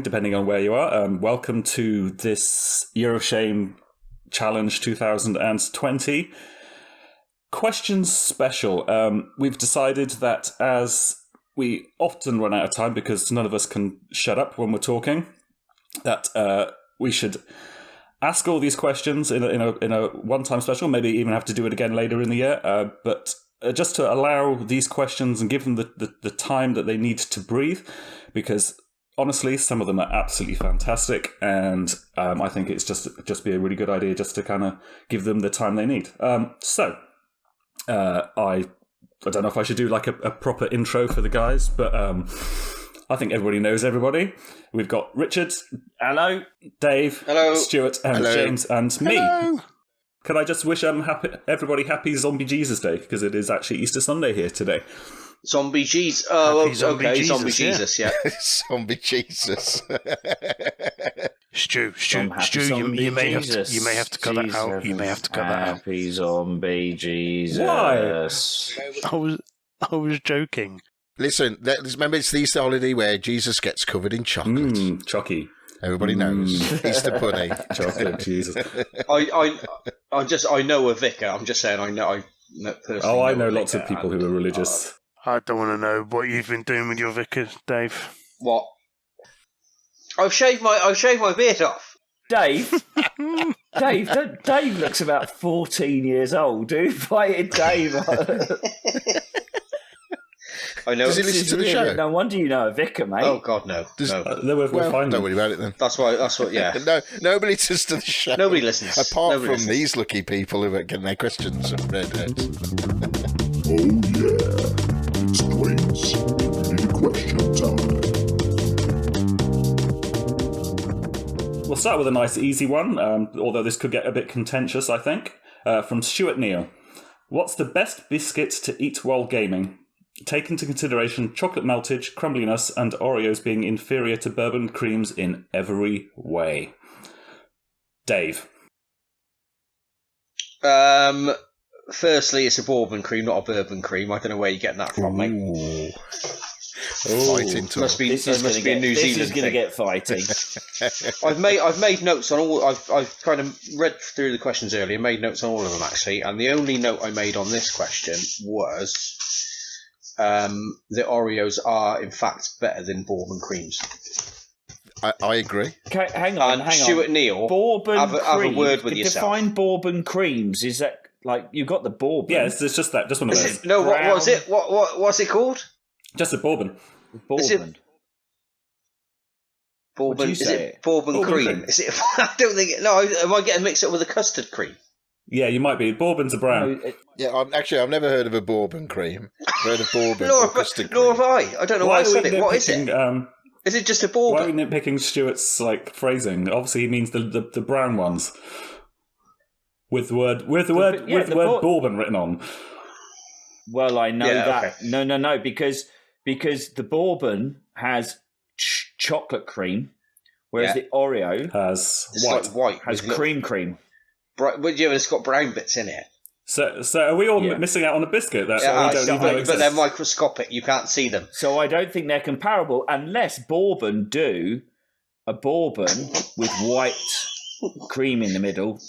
Depending on where you are. Welcome to this Year of Shame Challenge 2020 questions special. We've decided that as we often run out of time because none of us can shut up when we're talking, that we should ask all these questions in a one-time special, maybe even have to do it again later in the year, but just to allow these questions and give them the time that they need to breathe, because honestly, some of them are absolutely fantastic, and I think it's just be a really good idea just to kind of give them the time they need. I don't know if I should do like a proper intro for the guys, but I think everybody knows everybody. We've got Richard, hello, Dave, hello, Stuart, and hello. James, and me. Hello. Can I just wish everybody happy Zombie Jesus Day, because it is actually Easter Sunday here today. Zombie Jesus. Oh, okay. Zombie Jesus, yeah. Zombie Jesus. Stu, you may have to cut that out. You may have to cut that out. Happy Zombie Jesus. Why? I was joking. Listen, remember it's the Easter holiday where Jesus gets covered in chocolate. Chocky. Everybody knows. Easter bunny. Chocolate, Jesus. I know a vicar. I'm just saying I know personally. Oh, I know lots of people who are religious. I don't want to know what you've been doing with your vicar, Dave. What? I've shaved my beard off. Dave? Dave looks about 14 years old. Who invited Dave? I know. Does he listen to the show? No wonder you know a vicar, mate. Oh, God, no. We'll find don't worry about it then. That's what, yeah. No, nobody listens to the show. Nobody listens. Apart from these lucky people who are getting their questions read. Oh, yeah. It's Dwane's question time. We'll start with a nice easy one, although this could get a bit contentious, I think. From Stuart Neill. What's the best biscuit to eat while gaming? Take into consideration chocolate meltage, crumbliness, and Oreos being inferior to bourbon creams in every way. Dave. Firstly, it's a bourbon cream, not a bourbon cream. I don't know where you're getting that from, mate. Fighting talk. Must be a New Zealand thing. This is going to get fighting. I've made notes on all. I've kind of read through the questions earlier, made notes on all of them actually, and the only note I made on this question was the Oreos are in fact better than bourbon creams. I agree. Okay, hang on. Stuart Neill, bourbon cream. Have a word with yourself. Define bourbon creams. Is that like you've got the bourbon? Yeah, it's just that. Just one of those. No, what was it? What's it called? Just a bourbon. Bourbon. Bourbon. Is it bourbon cream? Is it? I don't think. No, am I getting mixed up with a custard cream? Yeah, you might be. Bourbons are brown. Yeah, I've never heard of a bourbon cream. I've heard of bourbon or custard cream. Nor have I. I don't know why I said it. What is it? Is it just a bourbon? Why are we nitpicking Stuart's phrasing? Obviously, he means the brown ones with the word bourbon written on. Well, I know that. Okay. No, because the bourbon has chocolate cream, whereas the Oreo has white. Has cream. Bright, but yeah, it's got brown bits in it. So are we all missing out on a biscuit? But they're microscopic. You can't see them. So I don't think they're comparable unless bourbon do a bourbon with white cream in the middle.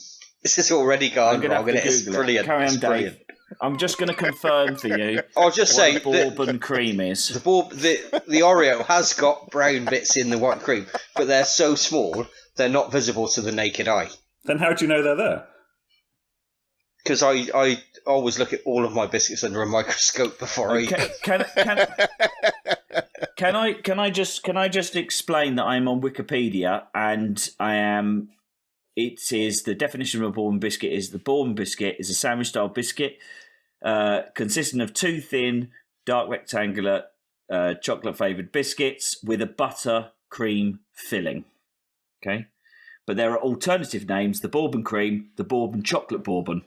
This is already gone wrong. It's brilliant. Carry on, Dave. I'm just going to confirm for you. I'll just say the bourbon cream is. The Oreo has got brown bits in the white cream, but they're so small they're not visible to the naked eye. Then how do you know they're there? Because I always look at all of my biscuits under a microscope before I eat them. Can I just explain that I'm on Wikipedia and I am. It is the definition of a bourbon biscuit is the bourbon biscuit is a sandwich style biscuit consisting of two thin, dark rectangular chocolate flavoured biscuits with a butter cream filling. Okay. But there are alternative names, the bourbon cream, the bourbon chocolate bourbon.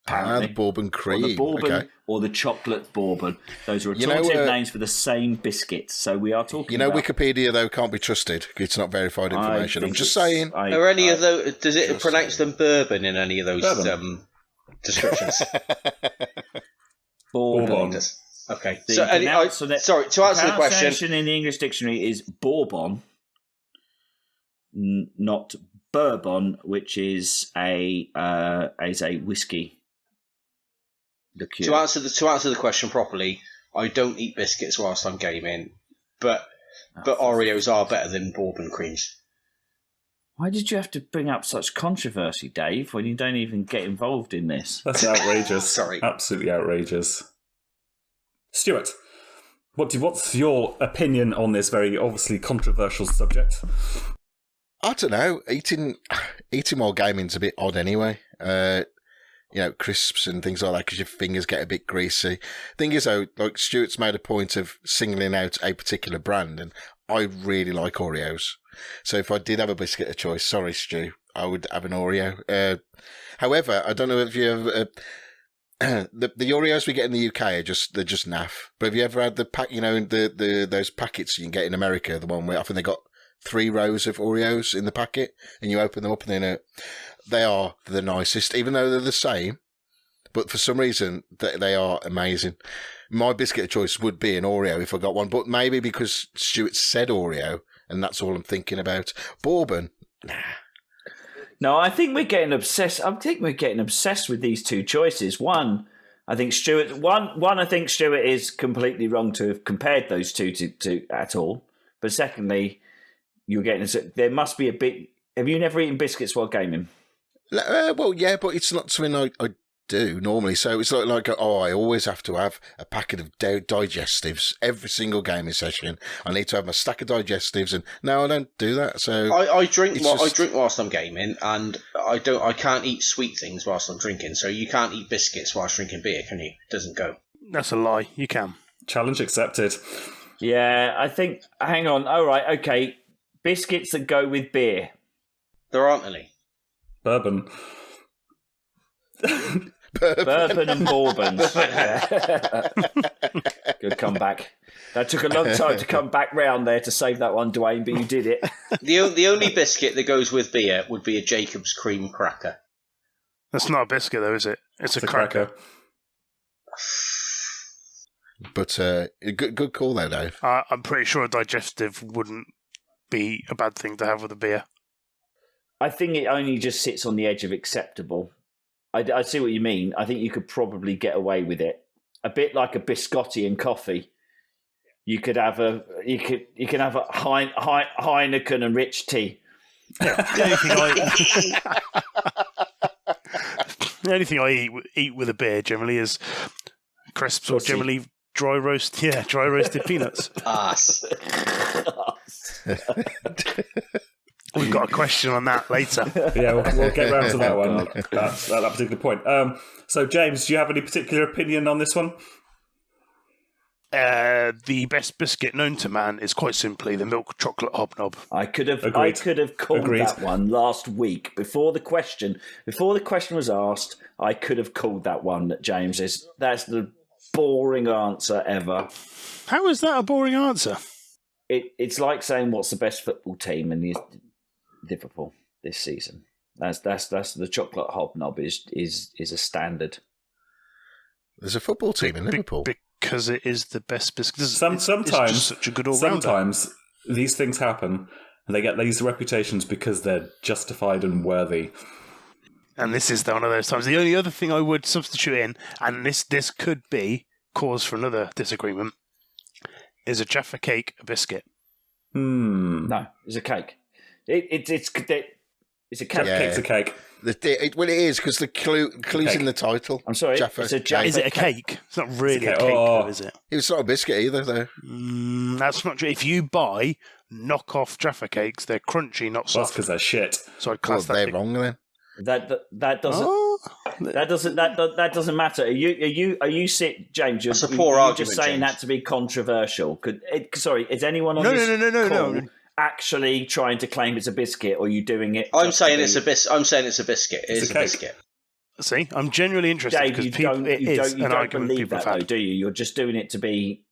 Apparently. The bourbon cream. Or the bourbon okay. or the chocolate bourbon. Those are alternative names for the same biscuit. So we are talking about... Wikipedia, though, can't be trusted. It's not verified information. I'm just saying. Are any of those... Does it pronounce them bourbon in any of those descriptions? Bourbon. Okay. Sorry, to answer the question... The pronunciation in the English dictionary is bourbon, not bourbon, which is a whiskey liqueur. To answer the question properly, I don't eat biscuits whilst I'm gaming, but Oreos are better than bourbon creams. Why did you have to bring up such controversy, Dave, when you don't even get involved in this? That's outrageous. Sorry. Absolutely outrageous. Stuart, what's your opinion on this very obviously controversial subject? I don't know. Eating while gaming's a bit odd anyway. Crisps and things like that because your fingers get a bit greasy. Thing is, though, like Stuart's made a point of singling out a particular brand, and I really like Oreos. So if I did have a biscuit of choice, sorry, Stu, I would have an Oreo. However, I don't know if you ever... the Oreos we get in the UK they're just naff. But have you ever had the pack? Those packets you can get in America, the one where I think they got 3 rows of Oreos in the packet, and you open them up, and they are the nicest, even though they're the same. But for some reason, they are amazing. My biscuit of choice would be an Oreo if I got one, but maybe because Stuart said Oreo, and that's all I'm thinking about. Bourbon, nah. No, I think we're getting obsessed. I think we're getting obsessed with these two choices. One, I think Stuart is completely wrong to have compared those two to at all. But secondly, there must be a bit. Have you never eaten biscuits while gaming? Well, yeah, but it's not something I do normally. So it's like I always have to have a packet of digestives every single gaming session. I need to have my stack of digestives, and no, I don't do that. So I drink whilst I'm gaming, and I can't eat sweet things whilst I'm drinking. So you can't eat biscuits whilst drinking beer, can you? It doesn't go. That's a lie. You can. Challenge accepted. Yeah, I think. Hang on. All right. Okay. Biscuits that go with beer. There aren't any. Bourbon. Bourbon and bourbons. Good comeback. That took a long time to come back round there to save that one, Duane, but you did it. The only biscuit that goes with beer would be a Jacob's cream cracker. That's not a biscuit, though, is it? It's a cracker. But good call there, Dave. I'm pretty sure a digestive wouldn't be a bad thing to have with a beer. I think it only just sits on the edge of acceptable. I see what you mean. I think you could probably get away with it. A bit like a biscotti and coffee. You could have a Heineken and rich tea. Yeah, the only thing I eat with a beer generally is crisps or generally dry roasted peanuts. We've got a question on that later. Yeah, we'll get round to that one. That's that particular point. So, James, do you have any particular opinion on this one? The best biscuit known to man is quite simply the milk chocolate hobnob. I could have called that one last week before the question was asked. I could have called that one, James. That's the boring answer ever. How is that a boring answer? It's like saying what's the best football team in Liverpool this season. That's the chocolate hobnob is a standard. There's a football team in Liverpool because it is the best biscuit. Sometimes it's just such a good all-rounder. Sometimes these things happen, and they get these reputations because they're justified and worthy. And this is one of those times. The only other thing I would substitute in, and this could be cause for another disagreement, is a Jaffa cake a biscuit? No, it's a cake. It's a cake. Yeah. Cake's a cake. Well, it is because the clue's in the title. I'm sorry. Jaffa. Is it a cake? It's not really a cake, though, is it? It's not a biscuit either, though. That's not true. If you buy knockoff Jaffa cakes, they're crunchy, not soft. Well, that's because they're shit. So I'd class they're wrong then. That doesn't matter. Are you James? That's a poor argument, just saying James. That to be controversial. Is anyone on No. actually trying to claim it's a biscuit, or are you doing it? I'm saying it's a biscuit. It is a biscuit. See, I'm genuinely interested Dave, because you people, don't, it you is don't, you an don't argument believe people that, have though, had. do you? You're just doing it to be.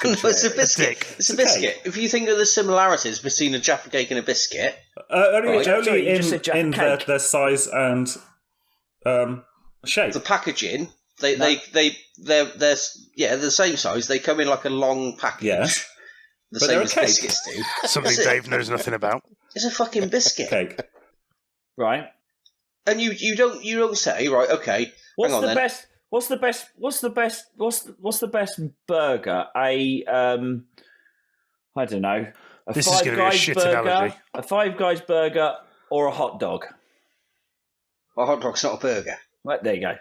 No, it's a biscuit. Dick. It's a biscuit. If you think of the similarities between a Jaffa cake and a biscuit, Only, Right. only Sorry, you in, just said Jaffa in cake. their size and shape. the packaging, they're the same size. They come in like a long package. Yes. The But same they're a as cake. biscuits do. Something That's it. Dave knows nothing about. It's a fucking biscuit. Cake. Right. And you don't say, right, okay, What's hang on the then. best? What's the best burger? I don't know. A This is Five gonna be a Guys shit burger, analogy. a Five Guys burger, or a hot dog. Well, a hot dog's not a burger. Right, there you go.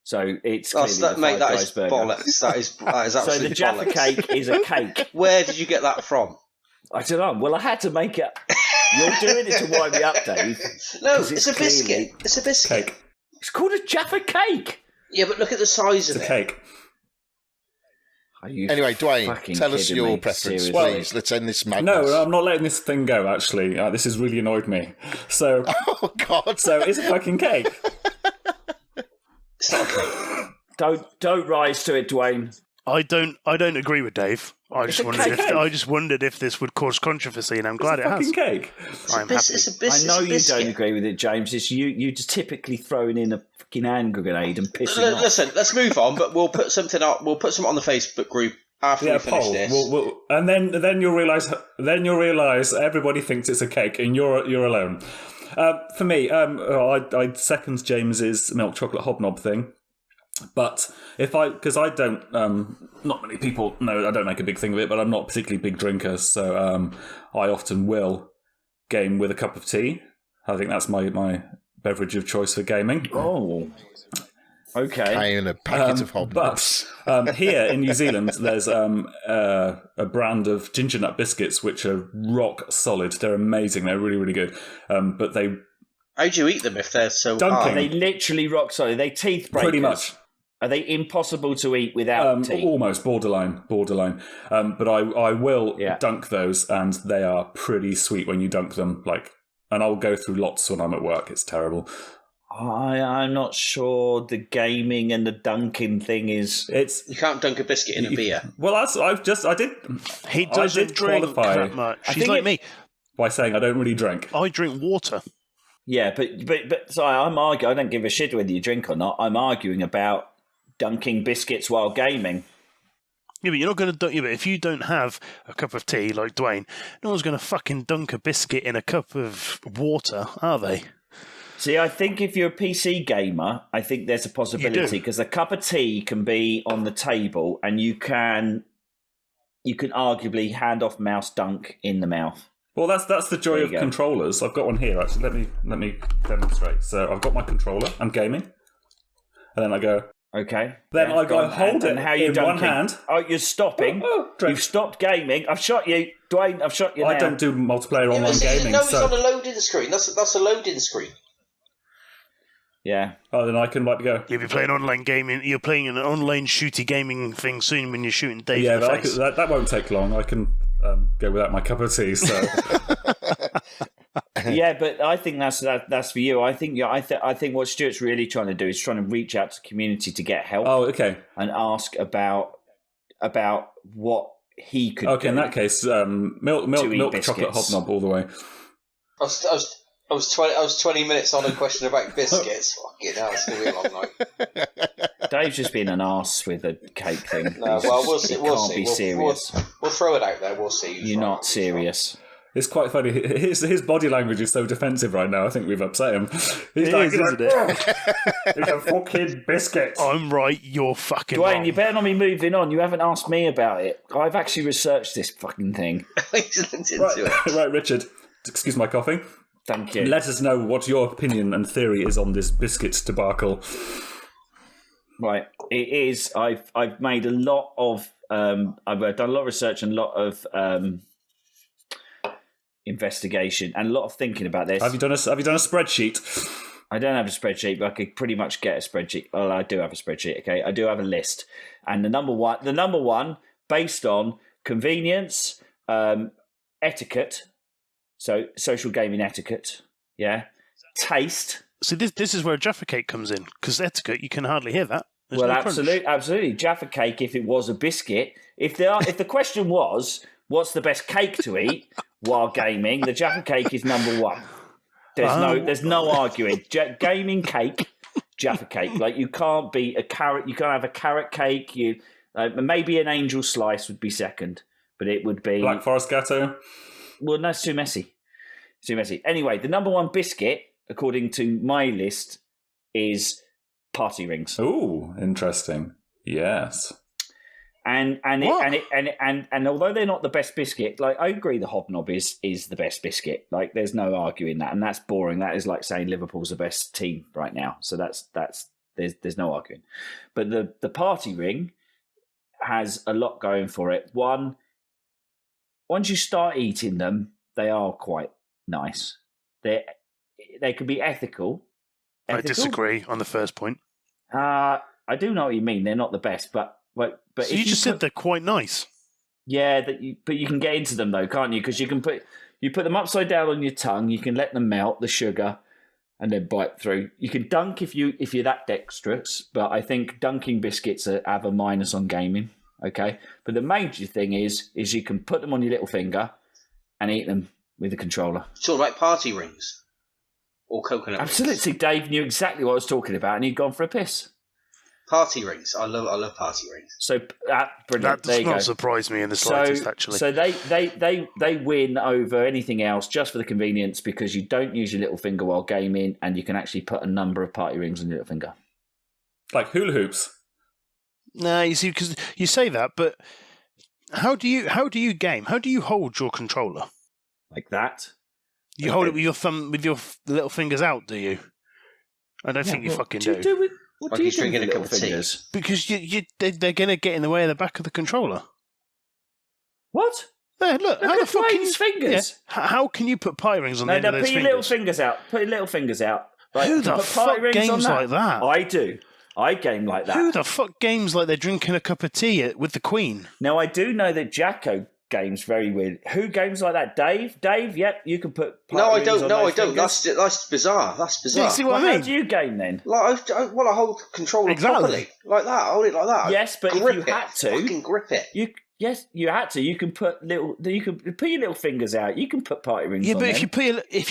So it's clearly That the mate, Five that Guys is burger. bollocks. That is So absolutely the Jaffa bollocks. cake is a cake. Where did you get that from? I don't know. Well, I had to make it. You're doing it to wind me up, Dave. No, 'Cause it's it's a biscuit. clearly- It's a biscuit. Cake. It's called a Jaffa cake. Yeah, but look at the size It's of a it. cake. Are you Anyway, Duane, fucking tell us kidding your me? preference, Seriously? please. Let's end this madness. No, I'm not letting this thing go, actually. This has really annoyed me. So, Oh, God. so it's a fucking cake. It's not a cake. Don't rise to it, Duane. I don't agree with Dave. I It's just wondered if this would cause controversy, and I'm glad It's it a has. fucking cake. I'm happy. It's a I know you biscuit. don't agree with it, James. It's you just typically throwing in a fucking hand grenade and pissing off. Listen, let's move on. But we'll put something up. We'll put something on the Facebook group after Yeah, we finish poll. this. And then you'll realize everybody thinks it's a cake, and you're alone. For me, I'd second James's milk chocolate hobnob thing. But because I don't, not many people know, I don't make a big thing of it, but I'm not a particularly big drinker, so I often will game with a cup of tea. I think that's my beverage of choice for gaming. Oh, okay. Paying a packet of hobnobs. But here in New Zealand, there's a brand of ginger nut biscuits which are rock solid. They're amazing. They're really, really good. But they How do you eat them if they're so Dunking. hard? Are they literally rock solid? Are they teeth breakers? pretty much. Are they impossible to eat without teeth? Almost borderline. But I will Yeah. dunk those, and they are pretty sweet when you dunk them. And I'll go through lots when I'm at work. It's terrible. I'm not sure the gaming and the dunking thing is. It's You can't dunk a biscuit in a beer. well. I did He I doesn't did drink qualify that much. I He's think like it- me. by saying I don't really drink. I drink water. Yeah, but sorry, I'm arguing. I don't give a shit whether you drink or not. I'm arguing about dunking biscuits while gaming. Yeah, but you're not going to dunk. Yeah, but if you don't have a cup of tea like Duane, no one's going to fucking dunk a biscuit in a cup of water, are they? See, I think if you're a PC gamer, I think there's a possibility because a cup of tea can be on the table, and you can arguably hand off mouse dunk in the mouth. Well, that's the joy There of you go. controllers. I've got one here actually. Let me demonstrate. So I've got my controller. I'm gaming, and then I go. Okay. Then I go go on. hold And it how you in one dunking? hand. Oh, you're stopping. Drink. You've stopped gaming. I've shot you, Duane. I've shot you now. I don't do multiplayer online it's gaming, it's so on a loading screen. That's a loading screen. Yeah. then I can go. You'll be playing online gaming. You're playing an online shooty gaming thing soon when you're shooting Dave Yeah, in the but face. that won't take long. I can go without my cup of tea. So Yeah, but I think that's for you. I think I think what Stuart's really trying to do is trying to reach out to the community to get help okay. and ask about what he could Okay, do. in that case, milk biscuits. chocolate hobnob all the way. I was 20 minutes on a question about biscuits. Fucking hell, it's gonna be a long night. Dave's just being an arse with a cake thing. No, well, we'll see. You We'll can't see. be serious. We'll throw it out there. We'll see. You're not serious. It's quite funny. His body language is so defensive right now. I think we've upset him. He's It is, isn't it? It's a fucking biscuit. I'm right, you're fucking Duane, wrong. you better not be moving on. You haven't asked me about it. I've actually researched this fucking thing. He's looked into it. Right, Richard. Excuse my coughing. Thank you. Let us know what your opinion and theory is on this biscuit debacle. Right, it is. I've made a lot of. I've done a lot of research and a lot of investigation and a lot of thinking about this. Have you done a spreadsheet? I don't have a spreadsheet, but I could pretty much get a spreadsheet. Well, I do have a spreadsheet. Okay, I do have a list, and the number one, based on convenience, etiquette, so social gaming etiquette, yeah, taste, See, this is where Jaffa Cake comes in, because etiquette, you can hardly hear that. There's Well, no crunch. absolutely. Jaffa Cake, if it was a biscuit, if the question was, what's the best cake to eat while gaming, the Jaffa Cake is number one. There's no arguing. Gaming cake, Jaffa Cake. Like, you can't beat a carrot. You can't have a carrot cake. Maybe an angel slice would be second, but it would be Black Forest Gatto. Well, that's too messy. Too messy. Anyway, the number one biscuit, according to my list, is party rings. Ooh, interesting. Yes. And although they're not the best biscuit, like, I agree the Hobnob is the best biscuit. Like, there's no arguing that, and that's boring. That is like saying Liverpool's the best team right now. So that's there's no arguing. But the party ring has a lot going for it. One, once you start eating them, they are quite nice. They can be ethical. I disagree on the first point. I do know what you mean. They're not the best, but so if you just said they're quite nice. Yeah, but you can get into them though, can't you? Because you put them upside down on your tongue. You can let them melt the sugar, and then bite through. You can dunk if you're that dexterous, but I think dunking biscuits have a minus on gaming. Okay, but the major thing is you can put them on your little finger and eat them with a controller. It's all about party rings or coconut rings. Absolutely, Dave knew exactly what I was talking about, and he'd gone for a piss. Party rings. I love party rings. So brilliant. That does not surprise me in the slightest, actually. So they win over anything else just for the convenience, because you don't use your little finger while gaming, and you can actually put a number of party rings on your little finger. Like hula hoops. No, you see, because you say that, but how do you game? How do you hold your controller? Like that. You hold it with your thumb, with your little fingers out, do you? I don't think you fucking do. What Like do you he's do with drinking your a cup little of tea. fingers? Because they're going to get in the way of the back of the controller. What? There, look, how at the fuck can Duane's you, fingers. Yeah, how can you put pie rings on the end of those put your fingers? little fingers out. Put your little fingers out. Like, Who the put fuck party rings games on that. like that? I do. I game like that. Who the fuck games like they're drinking a cup of tea with the Queen? Now, I do know that Jacko games very weird. Who games like that? Dave? Dave, yep, you can put No, I party rings don't. on No, I those don't. fingers. That's bizarre. That's bizarre. Yeah, see what I How mean? do you game then? Like I hold controller Exactly. properly, like that. I hold it like that. Yes, but if Grip you it. had to- fucking grip it. You had to. You can put your little fingers out. You can put party rings Yeah, on but them. if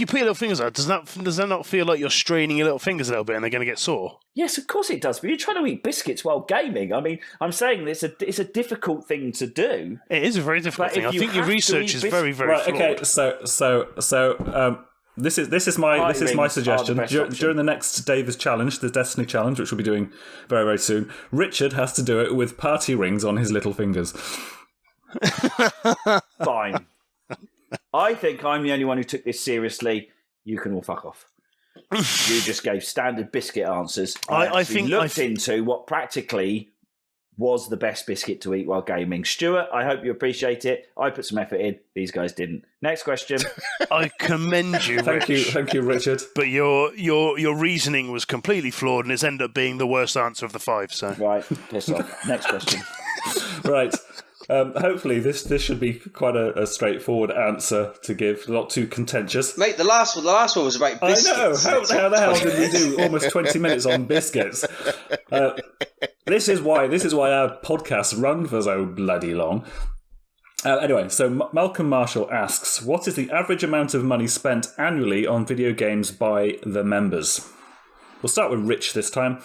you put your little fingers out, does that not feel like you're straining your little fingers a little bit and they're going to get sore? Yes, of course it does. But you're trying to eat biscuits while gaming. I mean, I'm saying it's a difficult thing to do. It is a very difficult But thing. if I you think your have to research eat is very, very Right. flawed. Okay. So this is my Party rings suggestion. are the best option. During the next Davis challenge, the Destiny challenge, which we'll be doing very, very soon, Richard has to do it with party rings on his little fingers. Fine. I think I'm the only one who took this seriously. You can all fuck off. You just gave standard biscuit answers. I actually looked into what practically was the best biscuit to eat while gaming. Stuart, I hope you appreciate it. I put some effort in. These guys didn't. Next question. I commend you, Thank you, Richard. but your reasoning was completely flawed, and it's ended up being the worst answer of the 5. So Right, piss off. Next question. Right. Hopefully, this should be quite a straightforward answer to give, not too contentious. Mate, the last one was about biscuits. I know. How the hell did we do almost 20 minutes on biscuits? This is why our podcasts run for so bloody long. Anyway, so Malcolm Marshall asks, what is the average amount of money spent annually on video games by the members? We'll start with Rich this time.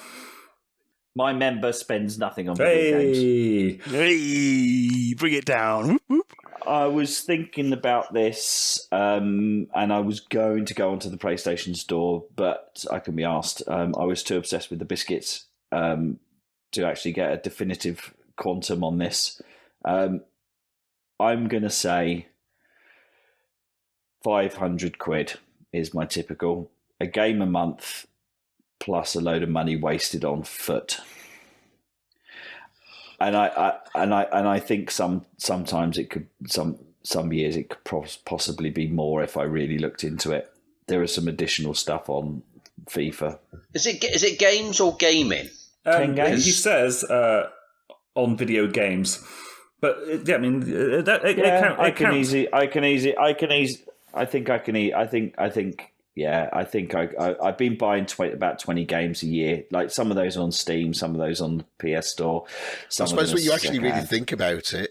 My member spends nothing on video games. hey, bring it down. Whoop, whoop. I was thinking about this, and I was going to go onto the PlayStation Store, but I can be asked. I was too obsessed with the biscuits to actually get a definitive quantum on this. I'm going to say 500 quid is my typical. A game a month plus a load of money wasted on foot. And I think sometimes it could some years it could possibly be more if I really looked into it. There is some additional stuff on FIFA. Is it games or gaming? 10 games? He says on video games, but yeah, I mean I think Yeah, I think I've been buying about 20 games a year. Like some of those on Steam, some of those on the PS Store. I suppose when you actually really think about it,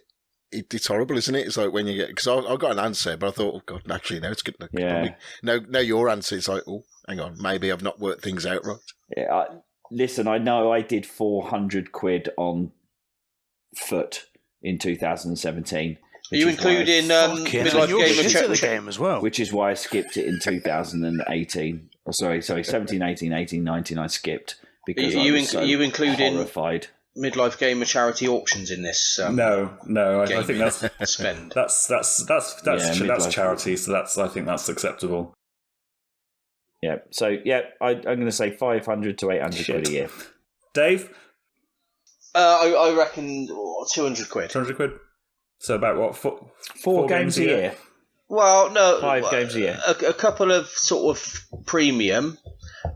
it's horrible, isn't it? It's like when you get, because I got an answer, but I thought, oh God, actually, no, it's good. Yeah. No, your answer is like, oh, hang on, maybe I've not worked things out right. Yeah, listen, I know I did 400 quid on foot in 2017. Are you including Midlife game as well? Which is why I skipped it in 2018. Oh, sorry, 17, 18, 18, 19 I skipped because I was so including horrified. Midlife Gamer charity auctions in this? No, I think that's spend. That's charity, so I think that's acceptable. Yeah, so I'm going to say 500 to 800 quid a year. Dave, I reckon 200 quid. 200 quid. So about what? Four games a year. Well, no, 5 games a year. A couple of sort of premium,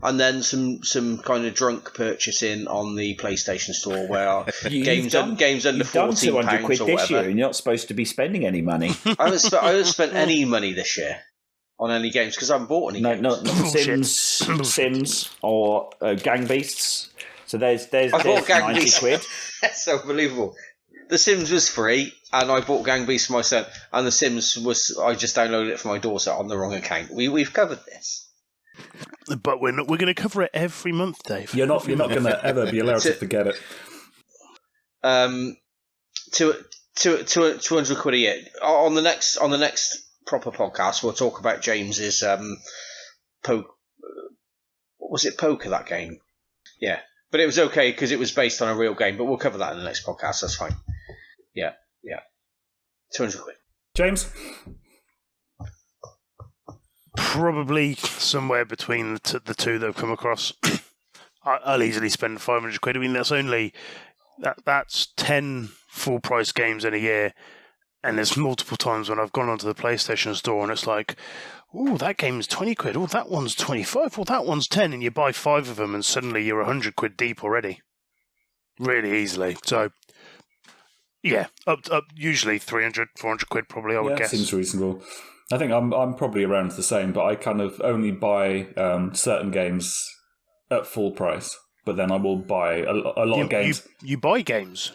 and then some kind of drunk purchasing on the PlayStation Store where games under £14 done 200 quid or this whatever. year, and you're not supposed to be spending any money. I haven't spent any money this year on any games because I haven't bought any games. Not Sims or Gang Beasts. So there's I bought Gang 90 Beasts. quid. That's unbelievable. The Sims was free, and I bought Gang Beasts for my son. And The Sims I just downloaded it for my daughter on the wrong account. We've covered this, but we're going to cover it every month, Dave. You're not going to ever be allowed to forget it. 200 quid a year. On the next proper podcast, we'll talk about James's what was it, poker, that game? Yeah, but it was okay because it was based on a real game. But we'll cover that in the next podcast. That's fine. Yeah. 200 quid. James? Probably somewhere between the two that I've come across. I'll easily spend 500 quid. I mean, that's 10 full price games in a year. And there's multiple times when I've gone onto the PlayStation Store and it's like, oh, that game's 20 quid. Oh, that one's 25. Well, that one's 10. And you buy 5 of them and suddenly you're 100 quid deep already. Really easily. So, yeah, up usually 300, 400 quid probably, I would guess. Seems reasonable. I think I'm probably around the same, but I kind of only buy certain games at full price. But then I will buy a lot of games. You buy games?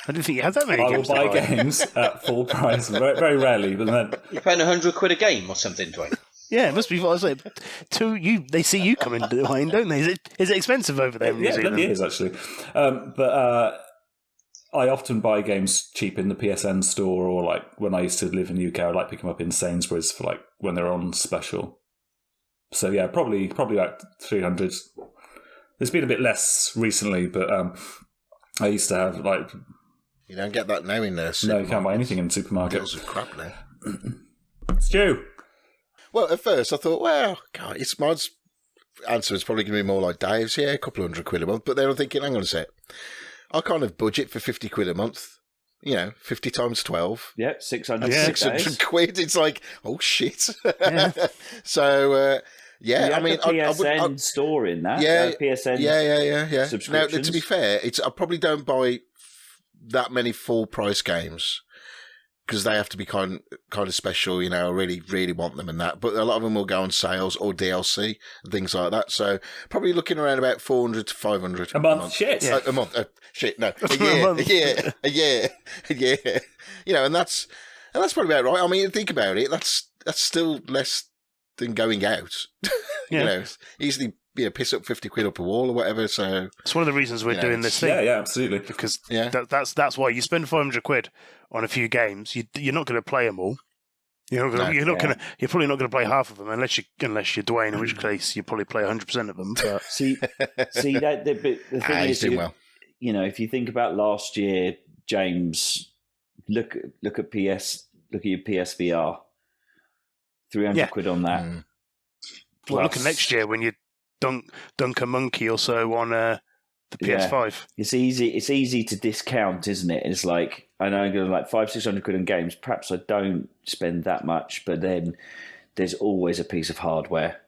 I didn't think you had that many games. I will buy games at full price, very, very rarely. But then you're paying 100 quid a game or something, Duane. Yeah, it must be. I was like, they see you come into Duane, don't they? Is it expensive over there in New Zealand? It is actually. But I often buy games cheap in the PSN store, or like when I used to live in the UK, I like picking them up in Sainsbury's for like when they're on special. So yeah, probably about 300. There's been a bit less recently, but I used to have like. You don't get that now in there. No, you can't buy anything in the supermarket. Those are crap now. Stu. Well, at first I thought, well, God, my answer is probably going to be more like Dave's. Yeah, a couple of 100 quid a month. But then I'm thinking, hang on a sec. I kind of budget for 50 quid a month. 50 times 12. Yeah, 600. That's 600 quid. It's like, oh shit. Yeah. So, yeah, I mean, PSN store in that. Yeah, PSN. Yeah. Subscriptions. Now, to be fair, I probably don't buy that many full price games because they have to be kind of special. I really, really want them and that. But a lot of them will go on sales or DLC and things like that. So probably looking around about 400 to 500 a month. Shit, a month. Shit, no, a year. And that's probably about right. I mean, think about it. That's still less than going out. Easily. Piss up 50 quid up a wall or whatever. So it's one of the reasons we're doing this thing. Yeah, absolutely. Because that's why you spend 500 quid on a few games. You're not going to play them all. You're probably not going to play half of them unless you're Duane, in which case you probably play 100% of them. But see that the thing is, if you think about last year, James, look at your PSVR, 300 quid on that. Well, look at next year when you dunk a monkey or so on the PS5. It's easy to discount, isn't it? It's like, I know I'm going to like 500-600 quid on games. Perhaps I don't spend that much, but then there's always a piece of hardware.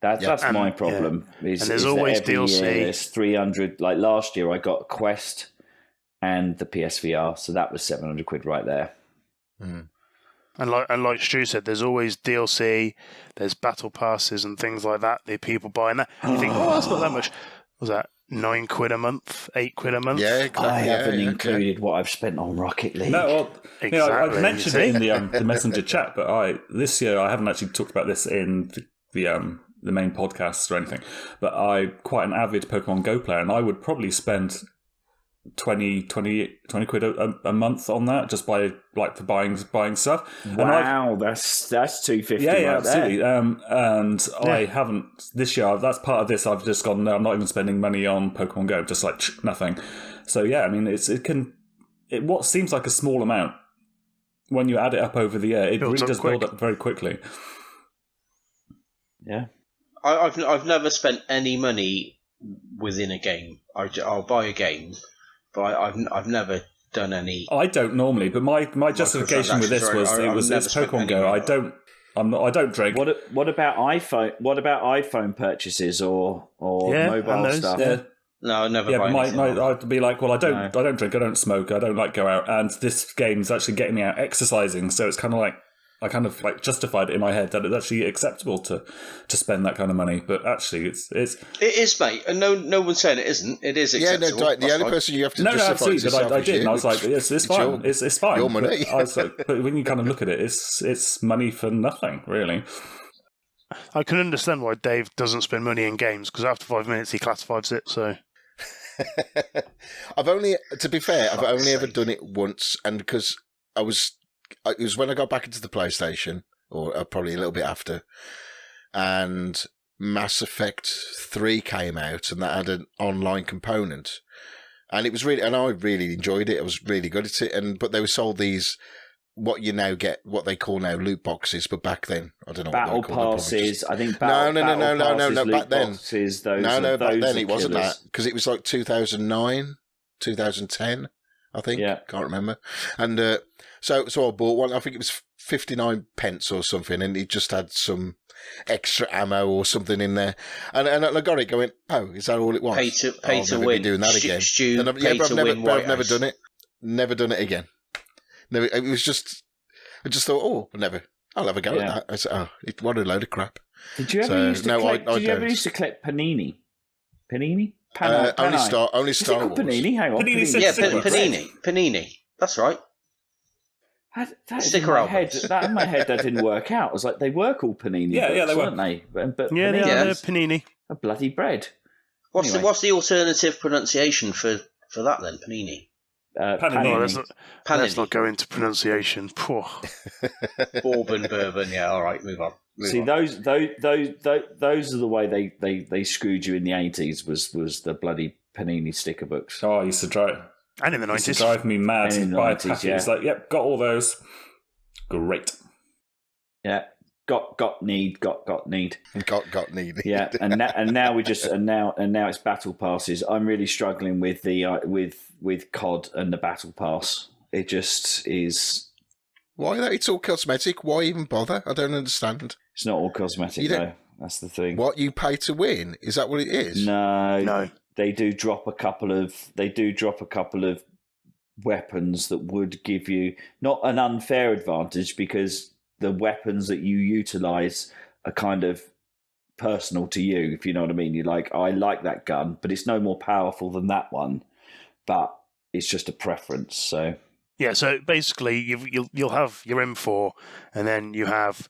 That's my problem. And there's always DLC. There's 300. Like last year, I got a Quest and the PSVR, so that was 700 quid right there. And like Stu said, there's always DLC, there's battle passes and things like that. The people buying that. You think, oh, that's not that much. Was that £9 a month, £8 a month? Yeah, exactly. I haven't yeah, included what I've spent on Rocket League. No, well, Exactly. I've mentioned it in the Messenger chat, but this year I haven't actually talked about this in the main podcasts or anything. But I'm quite an avid Pokemon Go player, and I would probably spend 20 quid a month on that just for buying stuff. Wow, that's $250. Yeah, right absolutely. there. And I haven't this year. That's part of this. I've just gone. No, I'm not even spending money on Pokemon Go. Just like nothing. So yeah, I mean, what seems like a small amount when you add it up over the year, it really does build up very quickly. Yeah, I've never spent any money within a game. I'll buy a game, but I've never done any. I don't normally, but my justification with this was it's Pokemon Go. I don't drink. What about iPhone? What about iPhone purchases or mobile stuff? Yeah. No, I never. Yeah, buy but anything. I'd be like, well, I don't drink, I don't smoke, I don't like go out, and this game's actually getting me out exercising, so it's kind of like I kind of like justified it in my head that it's actually acceptable to spend that kind of money, but actually it is, mate, and no one's saying it isn't. It is acceptable. Yeah, no, the only person you have to justify absolutely, is but I yourself did, and I was like, it's fine, your, it's fine. Your money. But I was like, but when you kind of look at it, it's money for nothing, really. I can understand why Dave doesn't spend money in games, because after 5 minutes he classifies it, so... To be fair, I've only ever done it once, and because it was when I got back into the PlayStation, or probably a little bit after, and Mass Effect 3 came out, and that had an online component, and it was really, and I really enjoyed it. I was really good at it, but they were sold these what you now get, what they call now loot boxes, but back then I don't know. Battle what they called passes. I think. No. Back then, boxes, back then it wasn't that, because it was like 2009, 2010, I think. Yeah, can't remember. And so I bought one. I think it was 59 pence or something, and it just had some extra ammo or something in there. And I got it going. Oh, is that all it was? Pay to win. Be doing that again. I've never done it. Never done it again. No, it was just. I just thought, I'll have a go at that. I said, what a load of crap. Did you ever used to collect Panini? Panini? Only Star Wars. Panini? Hang on. Panini. That's right. That Sticker albums. That in my head, that didn't work out. I was like, they were called Panini. Yeah, they weren't they? But yeah, Panini, they're Panini. A bloody bread. What's the alternative pronunciation for that then? Panini. Panini. Let's not go into pronunciation. Poor. Bourbon. Yeah, all right, move on. Those are the way they screwed you in the 80s. Was the bloody Panini sticker books? Oh, I used to drive. And in the 90s, used to drive me mad to buy a packet. It's like, yep, got all those. Great. Yeah. Got need. Got need. Yeah, and now it's battle passes. I'm really struggling with the with COD and the battle pass. It just is. Why that? It's all cosmetic. Why even bother? I don't understand. It's not all cosmetic though. That's the thing. What, you pay to win? Is that what it is? No. They do drop a couple of weapons that would give you not an unfair advantage, because the weapons that you utilize are kind of personal to you, if you know what I mean. You're like, I like that gun, but it's no more powerful than that one. But it's just a preference. So yeah. So basically, you'll have your M4, and then you have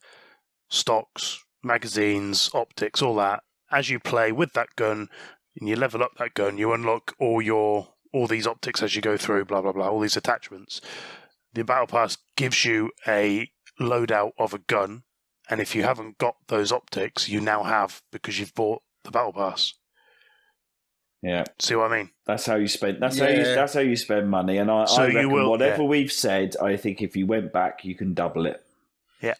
stocks, magazines, optics, all that. As you play with that gun, and you level up that gun, you unlock all these optics as you go through. Blah blah blah. All these attachments. The battle pass gives you a loadout of a gun, and if you haven't got those optics, you now have, because you've bought the battle pass. Yeah, see what I mean? That's how you spend. That's how you spend money. And I reckon whatever we've said, I think if you went back, you can double it. Yeah.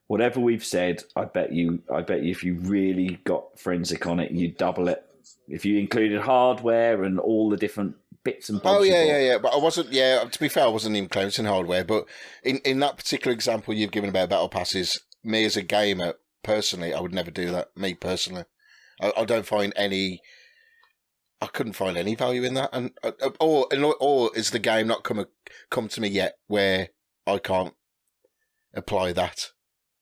Whatever we've said, I bet you if you really got forensic on it, you'd double it. If you included hardware and all the different bits and bobs. Oh, yeah. But I wasn't, to be fair, I wasn't even counting hardware. But in that particular example you've given about battle passes, me as a gamer, personally, I would never do that. Me, personally. I don't find any... I couldn't find any value in that. And or is the game not come to me yet where I can't apply that.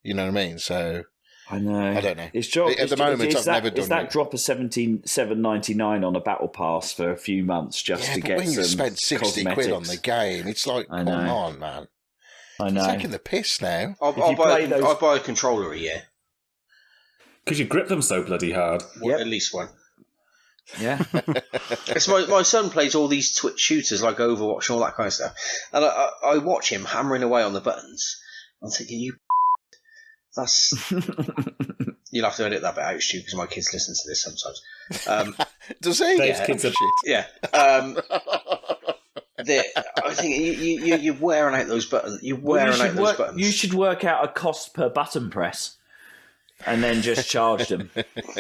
You know what I mean? So I know. I don't know. It's drop, At the moment, I've never done Is that it. drop of $17.99 on a battle pass for a few months just to but get when some you spent 60 quid on the game, it's like, come on, man. I know. You're taking the piss now. I'll buy a controller a year. Because you grip them so bloody hard. Well, at least one. Yeah. It's my son plays all these Twitch shooters like Overwatch and all that kind of stuff. And I watch him hammering away on the buttons. I'm thinking, that's... You'll have to edit that bit out, Stu, because my kids listen to this sometimes. Does he? Dave's kids are shit. Yeah. I think you're wearing out those buttons. You should work out a cost per button press and then just charge them.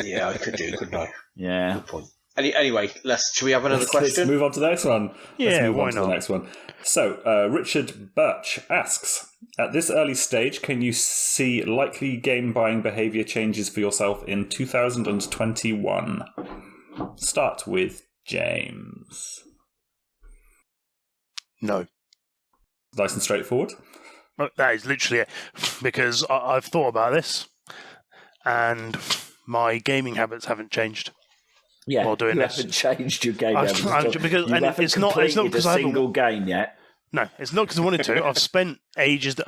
Yeah, I could do, couldn't I? Yeah. Good point. Anyway, should we have another question? Let's move on to the next one. Yeah, why to not? the next one. So, Richard Birch asks, at this early stage, can you see likely game buying behaviour changes for yourself in 2021? Start with James. No. Nice and straightforward. That is literally it. Because I've thought about this, and my gaming habits haven't changed. Yeah, while doing you this. haven't changed your game. Because it's not because a I haven't single game yet. No, it's not because I wanted to. I've spent ages that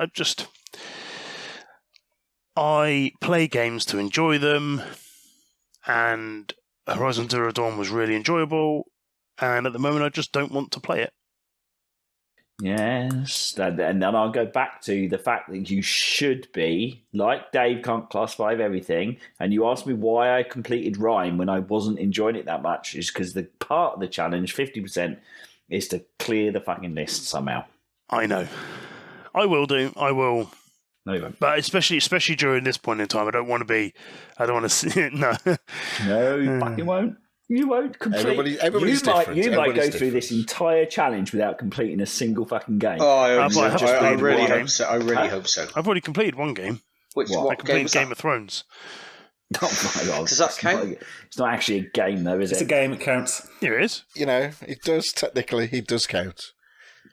I play games to enjoy them, and Horizon Zero Dawn was really enjoyable, and at the moment I just don't want to play it. Yes, and then I'll go back to the fact that you should be, like Dave can't classify everything, and you asked me why I completed Rhyme when I wasn't enjoying it that much, is because the part of the challenge, 50%, is to clear the fucking list somehow. I know. I will do. I will. No, you won't. But especially during this point in time, I don't want to see it. No. No, you fucking won't. You won't complete. Everybody's different. You might go through this entire challenge without completing a single fucking game. Oh, I really game. hope so. I really hope so. I've already completed one game. What I completed game was Game that? of Thrones. Oh my God. Does that count? It's not actually a game, though, is it? It's a game, it counts. Here it is. You know, it does technically. It does count.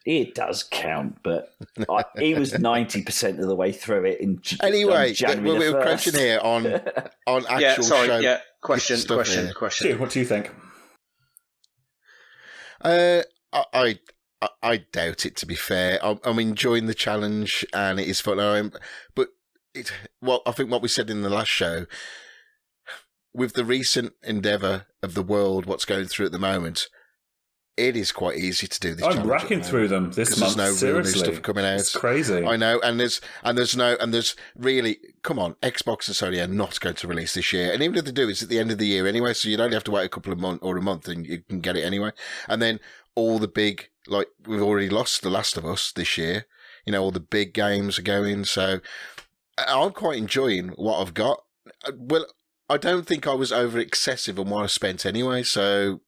It does count, but he was 90% of the way through it in Anyway, January we're 1st. crouching here on actual Yeah, sorry. show. Yeah, question. Stu, what do you think? I doubt it. To be fair, I'm enjoying the challenge and it is fun. But I think what we said in the last show, with the recent endeavour of the world, what's going through at the moment, it is quite easy to do this. I'm racking through them this month. There's no real new Seriously, stuff coming out. It's crazy. I know, and there's really, come on, Xbox and Sony are not going to release this year, and even if they do, it's at the end of the year anyway, so you'd only have to wait a couple of months or a month, and you can get it anyway. And then all the big, like we've already lost The Last of Us this year. You know, all the big games are going, so I'm quite enjoying what I've got. Well, I don't think I was over excessive on what I spent anyway, so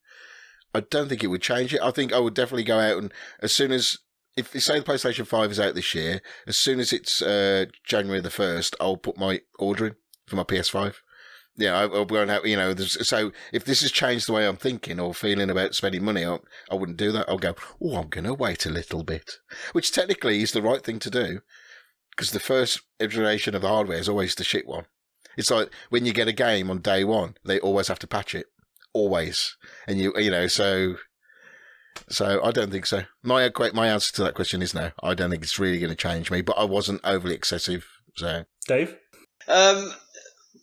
I don't think it would change it. I think I would definitely go out and as soon as, if you say the PlayStation 5 is out this year, as soon as it's January the 1st, I'll put my order in for my PS5. Yeah, I'll go and have, you know, so if this has changed the way I'm thinking or feeling about spending money, I wouldn't do that. I'll go, I'm going to wait a little bit, which technically is the right thing to do because the first iteration of the hardware is always the shit one. It's like when you get a game on day one, they always have to patch it. Always. And you know, so I don't think so. My answer to that question is no. I don't think it's really going to change me, but I wasn't overly excessive. So Dave?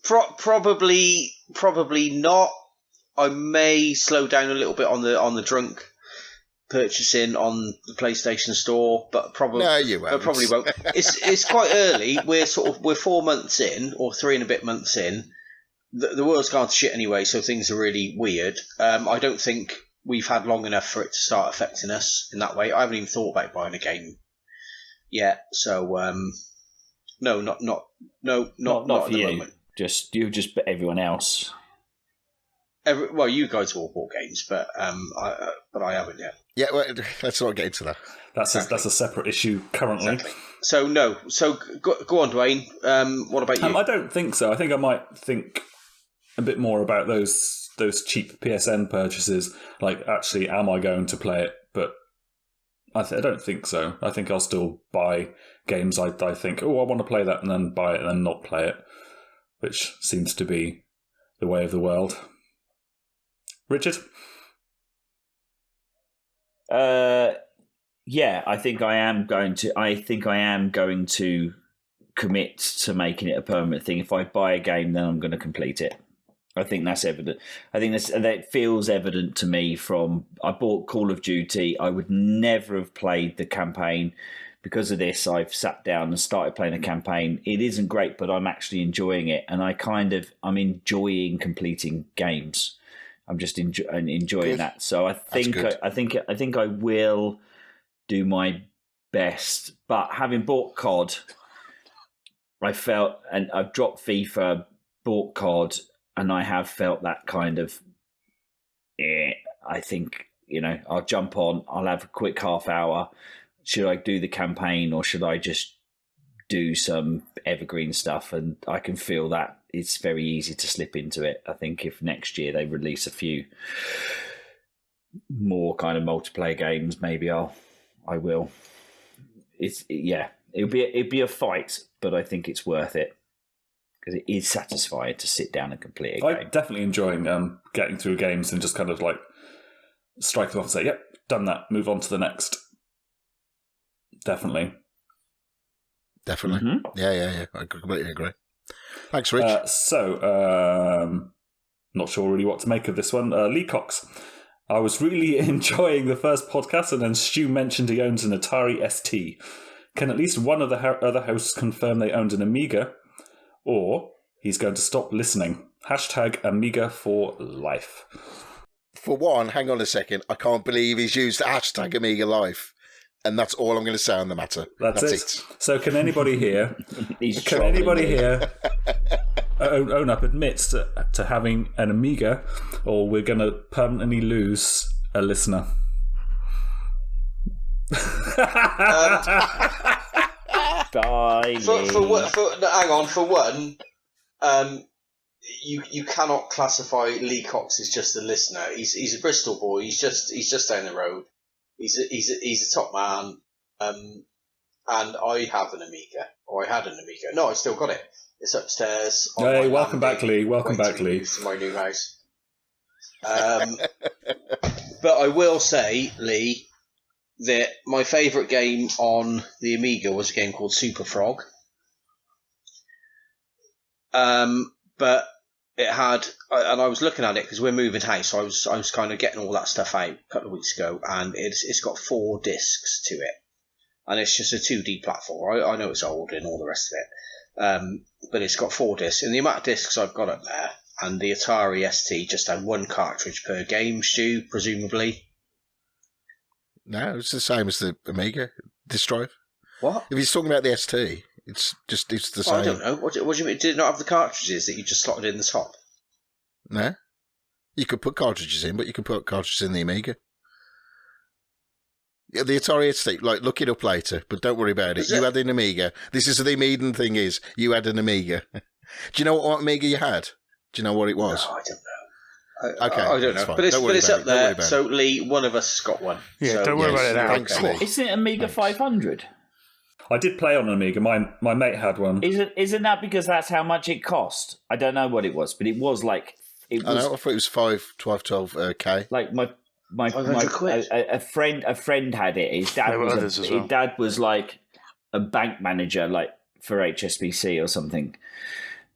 Probably not. I may slow down a little bit on the drunk purchasing on the PlayStation Store, but probably no, you won't. I probably won't. It's quite early. We're 4 months in, or 3 and a bit months in. The world's gone to shit anyway, so things are really weird. I don't think we've had long enough for it to start affecting us in that way. I haven't even thought about buying a game yet, so no, not for at the you. moment. Just everyone else. Well, you guys have all bought games, but I haven't yet. Yeah, well, let's not get into that. That's a separate issue currently. Exactly. So no. So go on, Duane. What about you? I don't think so. I think I might think a bit more about those cheap PSN purchases. Like, actually, am I going to play it? But I don't think so. I think I'll still buy games I think, I want to play that, and then buy it and then not play it, which seems to be the way of the world. Richard? Yeah, I think I am going to commit to making it a permanent thing. If I buy a game, then I'm going to complete it. I think that's evident. That feels evident to me from I bought Call of Duty. I would never have played the campaign. Because of this, I've sat down and started playing the campaign. It isn't great, but I'm actually enjoying it, and I'm enjoying completing games. I'm just enjoying that. So I think I will do my best. But having bought COD, I felt, and I've dropped FIFA, bought COD, and I have felt that kind of. I think I'll jump on. I'll have a quick half hour. Should I do the campaign or should I just do some evergreen stuff? And I can feel that it's very easy to slip into it. I think if next year they release a few more kind of multiplayer games, maybe I will. It'll be a fight, but I think it's worth it because it is satisfying to sit down and complete a game. I'm definitely enjoying getting through games and just kind of like strike them off and say, yep, done that, move on to the next. Definitely. Mm-hmm. Yeah. I completely agree. Thanks, Rich. Not sure really what to make of this one. Lee Cox. I was really enjoying the first podcast, and then Stu mentioned he owns an Atari ST. Can at least one of the other hosts confirm they owned an Amiga? Or he's going to stop listening. # Amiga for life. For one, hang on a second. I can't believe he's used # Amiga Life. And that's all I'm going to say on the matter. That's it. So can anybody here... own up, admit to having an Amiga, or we're going to permanently lose a listener? Bye. Hang on. For one, you cannot classify Lee Cox as just a listener. He's a Bristol boy. He's just down the road. He's a top man, and I have an Amiga, or I had an Amiga. No, I still got it. It's upstairs. Hey, welcome back, Lee. Welcome back, Lee. To my new house. But I will say, Lee, that my favourite game on the Amiga was a game called Super Frog. But it had, and I was looking at it because we're moving house, so I was kind of getting all that stuff out a couple of weeks ago, and it's got 4 discs to it, and it's just a 2D platform. I know it's old and all the rest of it, but it's got 4 discs, and the amount of discs I've got up there, and the Atari ST just had 1 cartridge per game, Stu, presumably. No, it's the same as the Amiga disk drive. What? If he's talking about the ST, it's the same. I don't know. What do you mean? Did it not have the cartridges that you just slotted in the top? No. You could put cartridges in, but you could put cartridges in the Amiga. Yeah, the Atari ST, look it up later, but don't worry about it. You had an Amiga. This is the Amiga thing is, you had an Amiga. Do you know what Amiga you had? Do you know what it was? No, I don't know. Okay, I don't know. But it's up there, so Lee, one of us has got one. Yeah, so, don't worry about it now. Thanks, Lee. Isn't it Amiga 500? I did play on an Amiga. My mate had one. Isn't that because that's how much it cost? I don't know what it was, but it was like... I know, I thought it was 12K. Like a friend had it. His dad was like a bank manager, like for HSBC or something.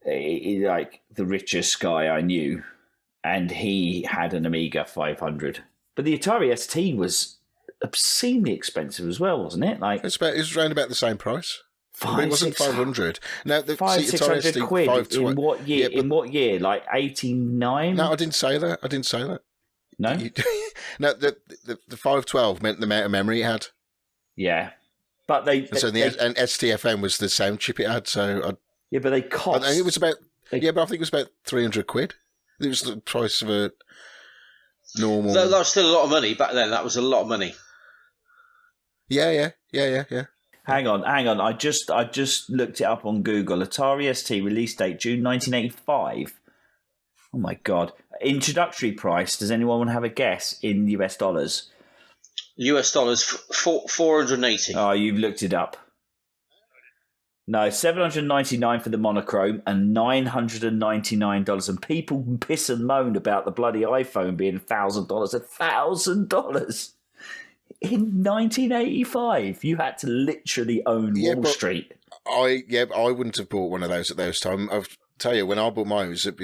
Like the richest guy I knew, and he had an Amiga 500. But the Atari ST was obscenely expensive as well, wasn't it? Like it was around about the same price. It wasn't 500. No, the 600 quid. In what year? In what year? Like 89? No, I didn't say that. No, no. The 512 meant the amount of memory it had. Yeah, but and STFM was the sound chip it had. So but they cost. I think it was about. But I think it was about 300 quid. It was the price of a normal. That was still a lot of money back then. That was a lot of money. Yeah. Hang on. I just looked it up on Google. Atari ST release date June 1985. Oh my god! Introductory price. Does anyone want to have a guess in US dollars? US dollars 480. Oh, you've looked it up. No, $799 for the monochrome and $999. And people piss and moan about the bloody iPhone being $1,000. $1,000 in 1985. You had to literally own Wall Street. I wouldn't have bought one of those at those times. I'll tell you, when I bought mine, it was a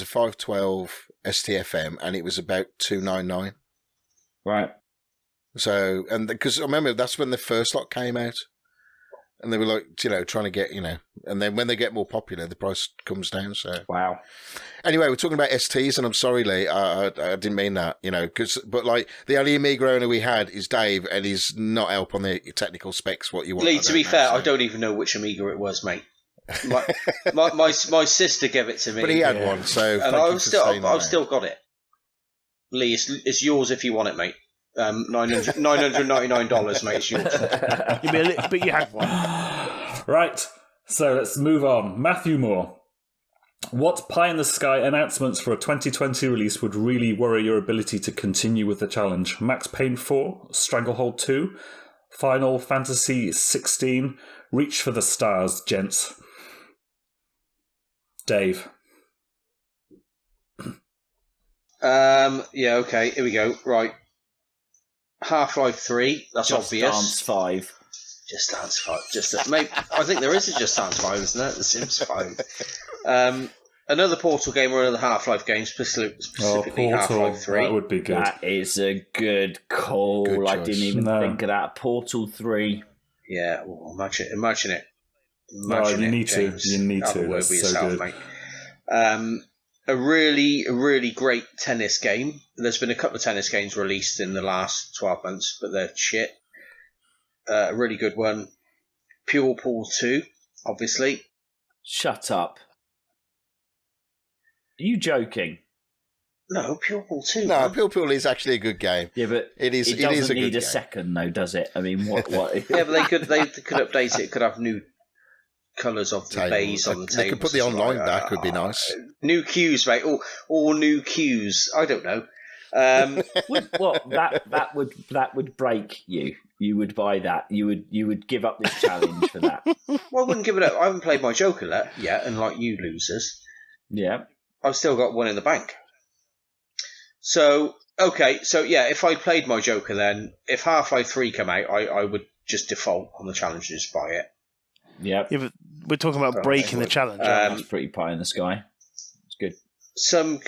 512 STFM, and it was about $299. Right. So, and because I remember that's when the first lot came out. And they were like, trying to get, and then when they get more popular, the price comes down. So wow. Anyway, we're talking about STs, and I'm sorry, Lee, I didn't mean that, but like the only Amiga owner we had is Dave, and he's not help on the technical specs. What you want? Lee, to be fair, I don't even know which Amiga it was, mate. My sister gave it to me, but he had one, so and I've still got it. Lee, it's yours if you want it, mate. $999, mate. It's yours. But you had one. Right, so let's move on. Matthew Moore. What pie-in-the-sky announcements for a 2020 release would really worry your ability to continue with the challenge? Max Payne 4, Stranglehold 2, Final Fantasy 16, Reach for the Stars, gents. Dave. Yeah, okay, here we go. Right. Half-Life 3, that's Just obvious. Dance 5. Just Dance 5. Maybe, I think there is a Just Dance 5, isn't there? The Sims 5. Another Portal game or another Half-Life game, specifically Half-Life 3. That would be good. That is a good call. Good I choice. didn't even think of that. Portal 3. Yeah, well, imagine it. You need to. You need to. That's so yourself, good. Mate. A really great tennis game. There's been a couple of tennis games released in the last 12 months, but they're shit. A really good one. Pure Pool 2, obviously. Shut up. Are you joking? No, Pure Pool 2. No, man. Pure Pool is actually a good game. Yeah, but it is. It It is doesn't a good need a game. second, though, does it? I mean, what? Yeah, but they could update it. It could have new colours of the bays on the tables. They could put the online back. Would be nice. New cues, mate. All new cues. I don't know. That would break you. You would buy that. You would give up this challenge for that. Well, I wouldn't give it up. I haven't played my Joker yet, and like you losers, Yeah. I've still got one in the bank. So yeah, if I played my Joker, then if Half-Life 3 come out, I would just default on the challenge and just buy it. Yeah. Yeah, but we're talking about breaking the challenge. That's pretty pie in the sky. It's good. Some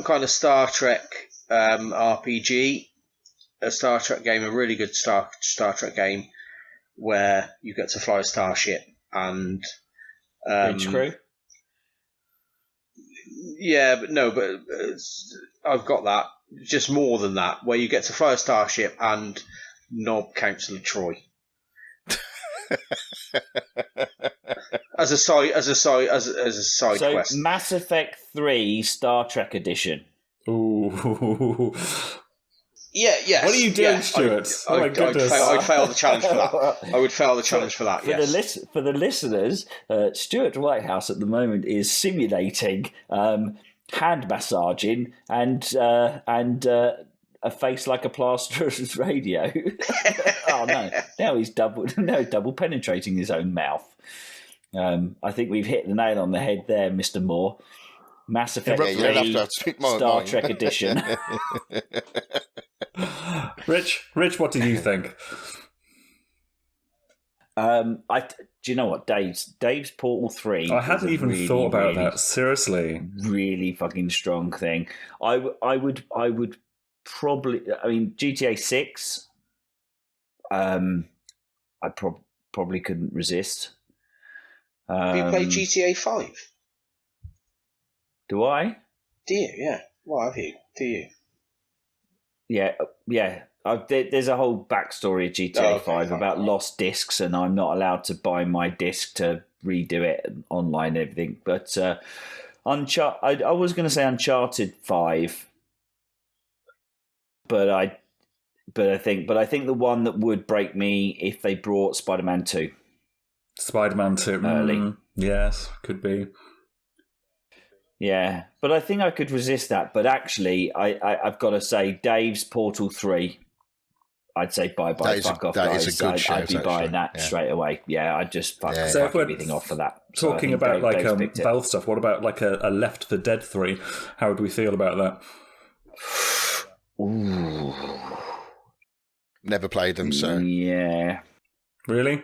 kind of Star Trek RPG, a Star Trek game, a really good Star Trek game where you get to fly a starship and Bridge crew. Yeah, but I've got that. Just more than that, where you get to fly a starship and knob Councillor Troy. as a side So quest. Mass Effect 3 Star Trek Edition. Ooh. Yes. What are you doing, Stuart? Oh my goodness. I'd fail the challenge for that. I would fail the challenge for that, yes. For the listeners, Stuart Whitehouse at the moment is simulating hand massaging and a face like a plasterer's radio. Oh no! Now he's double penetrating his own mouth. I think we've hit the nail on the head there, Mr. Moore. Mass Effect 3 Star Trek Edition. Rich, what do you think? Do you know what, Dave's Portal 3? I hadn't even really, thought about really, that. Seriously, really fucking strong thing. I would probably. I mean, GTA 6. I probably couldn't resist. Have you played GTA 5? Do I? Do you? Yeah. Well, have you? Do you? Yeah. There's a whole backstory of GTA 5 about lost discs, and I'm not allowed to buy my disc to redo it online and everything. But I was going to say Uncharted 5, but I think the one that would break me if they brought Spider-Man 2. Spider-Man 2 early. Yes, could be. Yeah, but I think I could resist that. But actually, I've got to say, Dave's Portal 3 I'd say bye, fuck off, that guys. is a good shout, I'd be buying actually. that straight away. Yeah, I'd just fuck So if we're everything off for that. So talking about Dave's picked it. Valve stuff, what about like a Left 4 Dead 3? How would we feel about that? Ooh. Never played them, so Yeah. Really?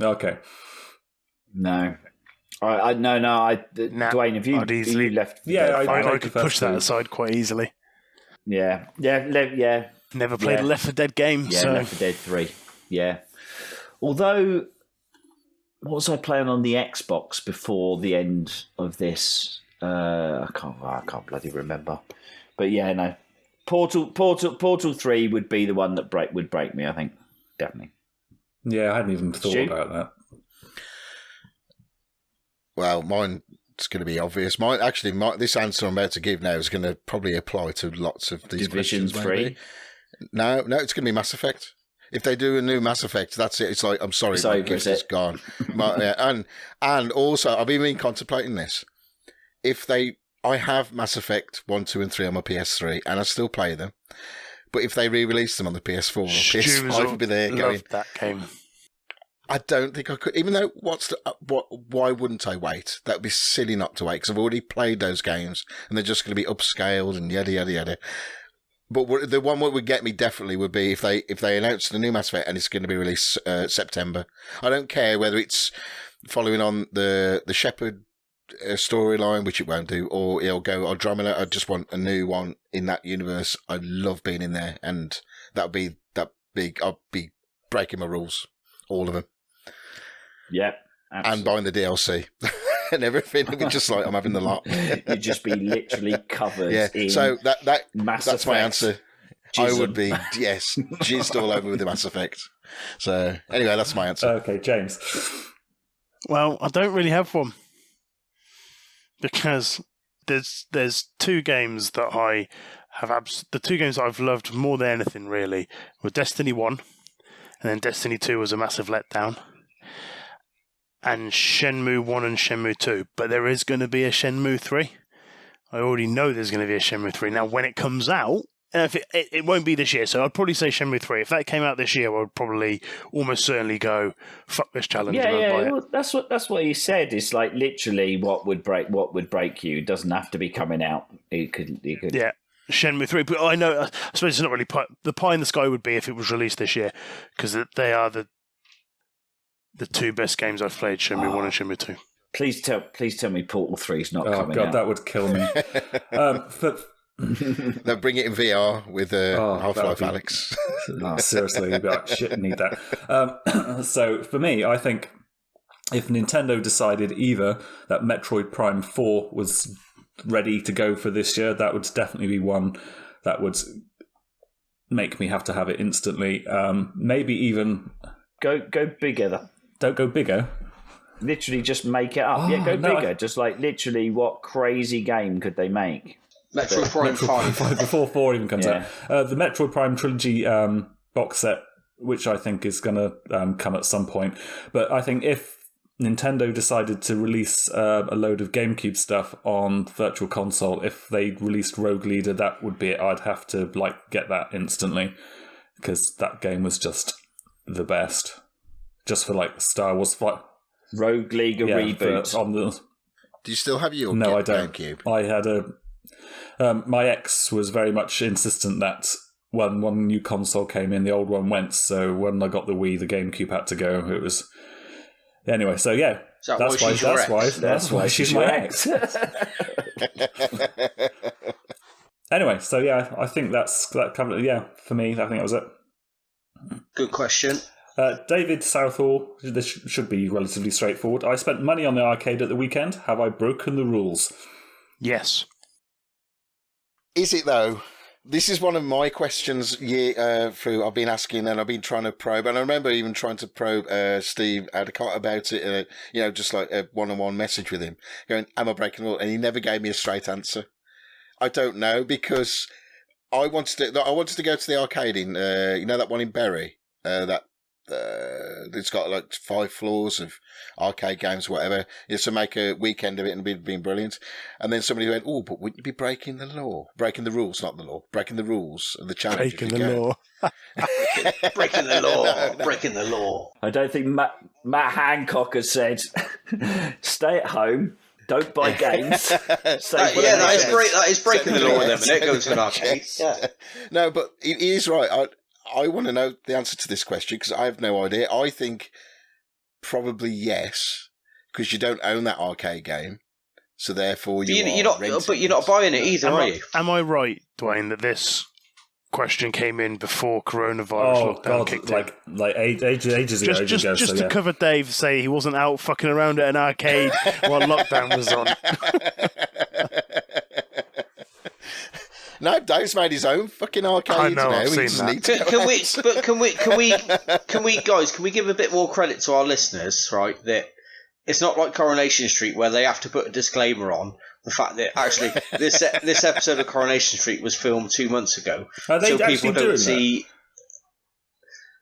Okay. No. Duane, have you, I'd easily- you left? Yeah, I take the could first push that two. aside quite easily. Yeah. Never played Yeah. a Left 4 Dead game, Yeah, so Left 4 Dead 3. Yeah. Although, what was I playing on the Xbox before the end of this? I can't bloody remember. But yeah, no. Portal 3 would be the one that would break me, I think. Definitely. Yeah, I hadn't even thought Stu? about that. well, mine's going to be obvious. This answer I'm about to give now is going to probably apply to lots of these Division questions. 3. Maybe. No, it's going to be Mass Effect. If they do a new Mass Effect, that's it. It's like, I'm sorry, It's my over, gift is it? is gone. And also, I've been contemplating this. I have Mass Effect 1, 2, and 3 on my PS3, and I still play them. But if they re-release them on the PS4 or PS5, would be there going. Loved that game. I don't think I could. Even though, why wouldn't I wait? That would be silly not to wait, because I've already played those games, and they're just going to be upscaled and yada yada yada. But the one that would get me definitely would be if they announce the new Mass Effect and it's going to be released September. I don't care whether it's following on the Shepard storyline, which it won't do, or it'll go Andromeda. I just want a new one in that universe. I love being in there, and that'd be that big. I'll be breaking my rules, all of them, Yeah. Absolutely. and buying the DLC and everything. It'd be just like I'm having the lot. You'd just be literally covered in So Mass that's my Effect answer. jism. I would be jizzed all over with the Mass Effect. So anyway, that's my answer. Okay, James. Well, I don't really have one because there's two games that I have the two games that I've loved more than anything really were Destiny 1, and then Destiny 2 was a massive letdown, and Shenmue 1 and Shenmue 2. But there is going to be a Shenmue 3. I already know there's going to be a Shenmue 3. Now, when it comes out, and if it won't be this year, so I'd probably say Shenmue 3. If that came out this year, I would probably almost certainly go, fuck this challenge. and I'd buy it. Well, that's what he said. It's like literally what would break you. It doesn't have to be coming out. It could. Yeah, Shenmue 3. But I suppose it's not really the pie in the sky would be if it was released this year, because they are the two best games I've played, Shenmue 1 and Shenmue 2. Please tell me Portal 3 is not Oh coming god, out. that would kill me. They'll bring it in VR with Half-Life that'd be- Alex. No, seriously, you'd be like, shit, I need that. So for me, I think if Nintendo decided either that Metroid Prime 4 was ready to go for this year, that would definitely be one that would make me have to have it instantly. Maybe even Go bigger. don't go bigger. Literally, just make it up. Oh, Go no, bigger. Just like literally, what crazy game could they make? Metroid Prime 5. Before 4 even comes Yeah. out. The Metroid Prime trilogy box set, which I think is going to come at some point. But I think if Nintendo decided to release a load of GameCube stuff on Virtual Console, if they released Rogue Leader, that would be it. I'd have to get that instantly, because that game was just the best. Just for Star Wars fight. Rogue League reboot. On the Do you still have your No, I don't. GameCube? I had my ex was very much insistent that when one new console came in, the old one went. So when I got the Wii, the GameCube had to go. It was anyway. So yeah, Is that why she's your ex? That's why she's my ex. Anyway, so yeah, I think that covered. Yeah, for me, I think that was it. Good question. David Southall, this should be relatively straightforward. I spent money on the arcade at the weekend. Have I broken the rules? Yes. Is it though? This is one of my questions through I've been asking, and I've been trying to probe, and I remember even trying to probe Steve Adicott about it, just like a one-on-one message with him, going, am I breaking the rule? And he never gave me a straight answer. I don't know, because I wanted to go to the arcade in, that one in Bury, that it's got like 5 floors of arcade games, whatever. It's to make a weekend of it and been brilliant. And then somebody went, "Oh, but wouldn't you be breaking the law? Breaking the rules, not the law. Breaking the rules of the challenge." Breaking the law. Breaking the law. Breaking the law. I don't think Matt Hancock has said, "Stay at home, don't buy games." That is breaking the law. Then it goes to an arcade. Yeah. No, but he is right. I want to know the answer to this question because I have no idea. I think probably yes, because you don't own that arcade game, so therefore you're not. But you're not buying it either, are you? Am I right, Duane, that this question came in before coronavirus lockdown kicked in? Like ages ago. Just to cover Dave, say he wasn't out fucking around at an arcade while lockdown was on. No, Dave's made his own fucking arcade. I know, now. I've seen that. Can we give a bit more credit to our listeners, right? That it's not like Coronation Street where they have to put a disclaimer on the fact that actually this episode of Coronation Street was filmed 2 months ago, Are they so people don't see.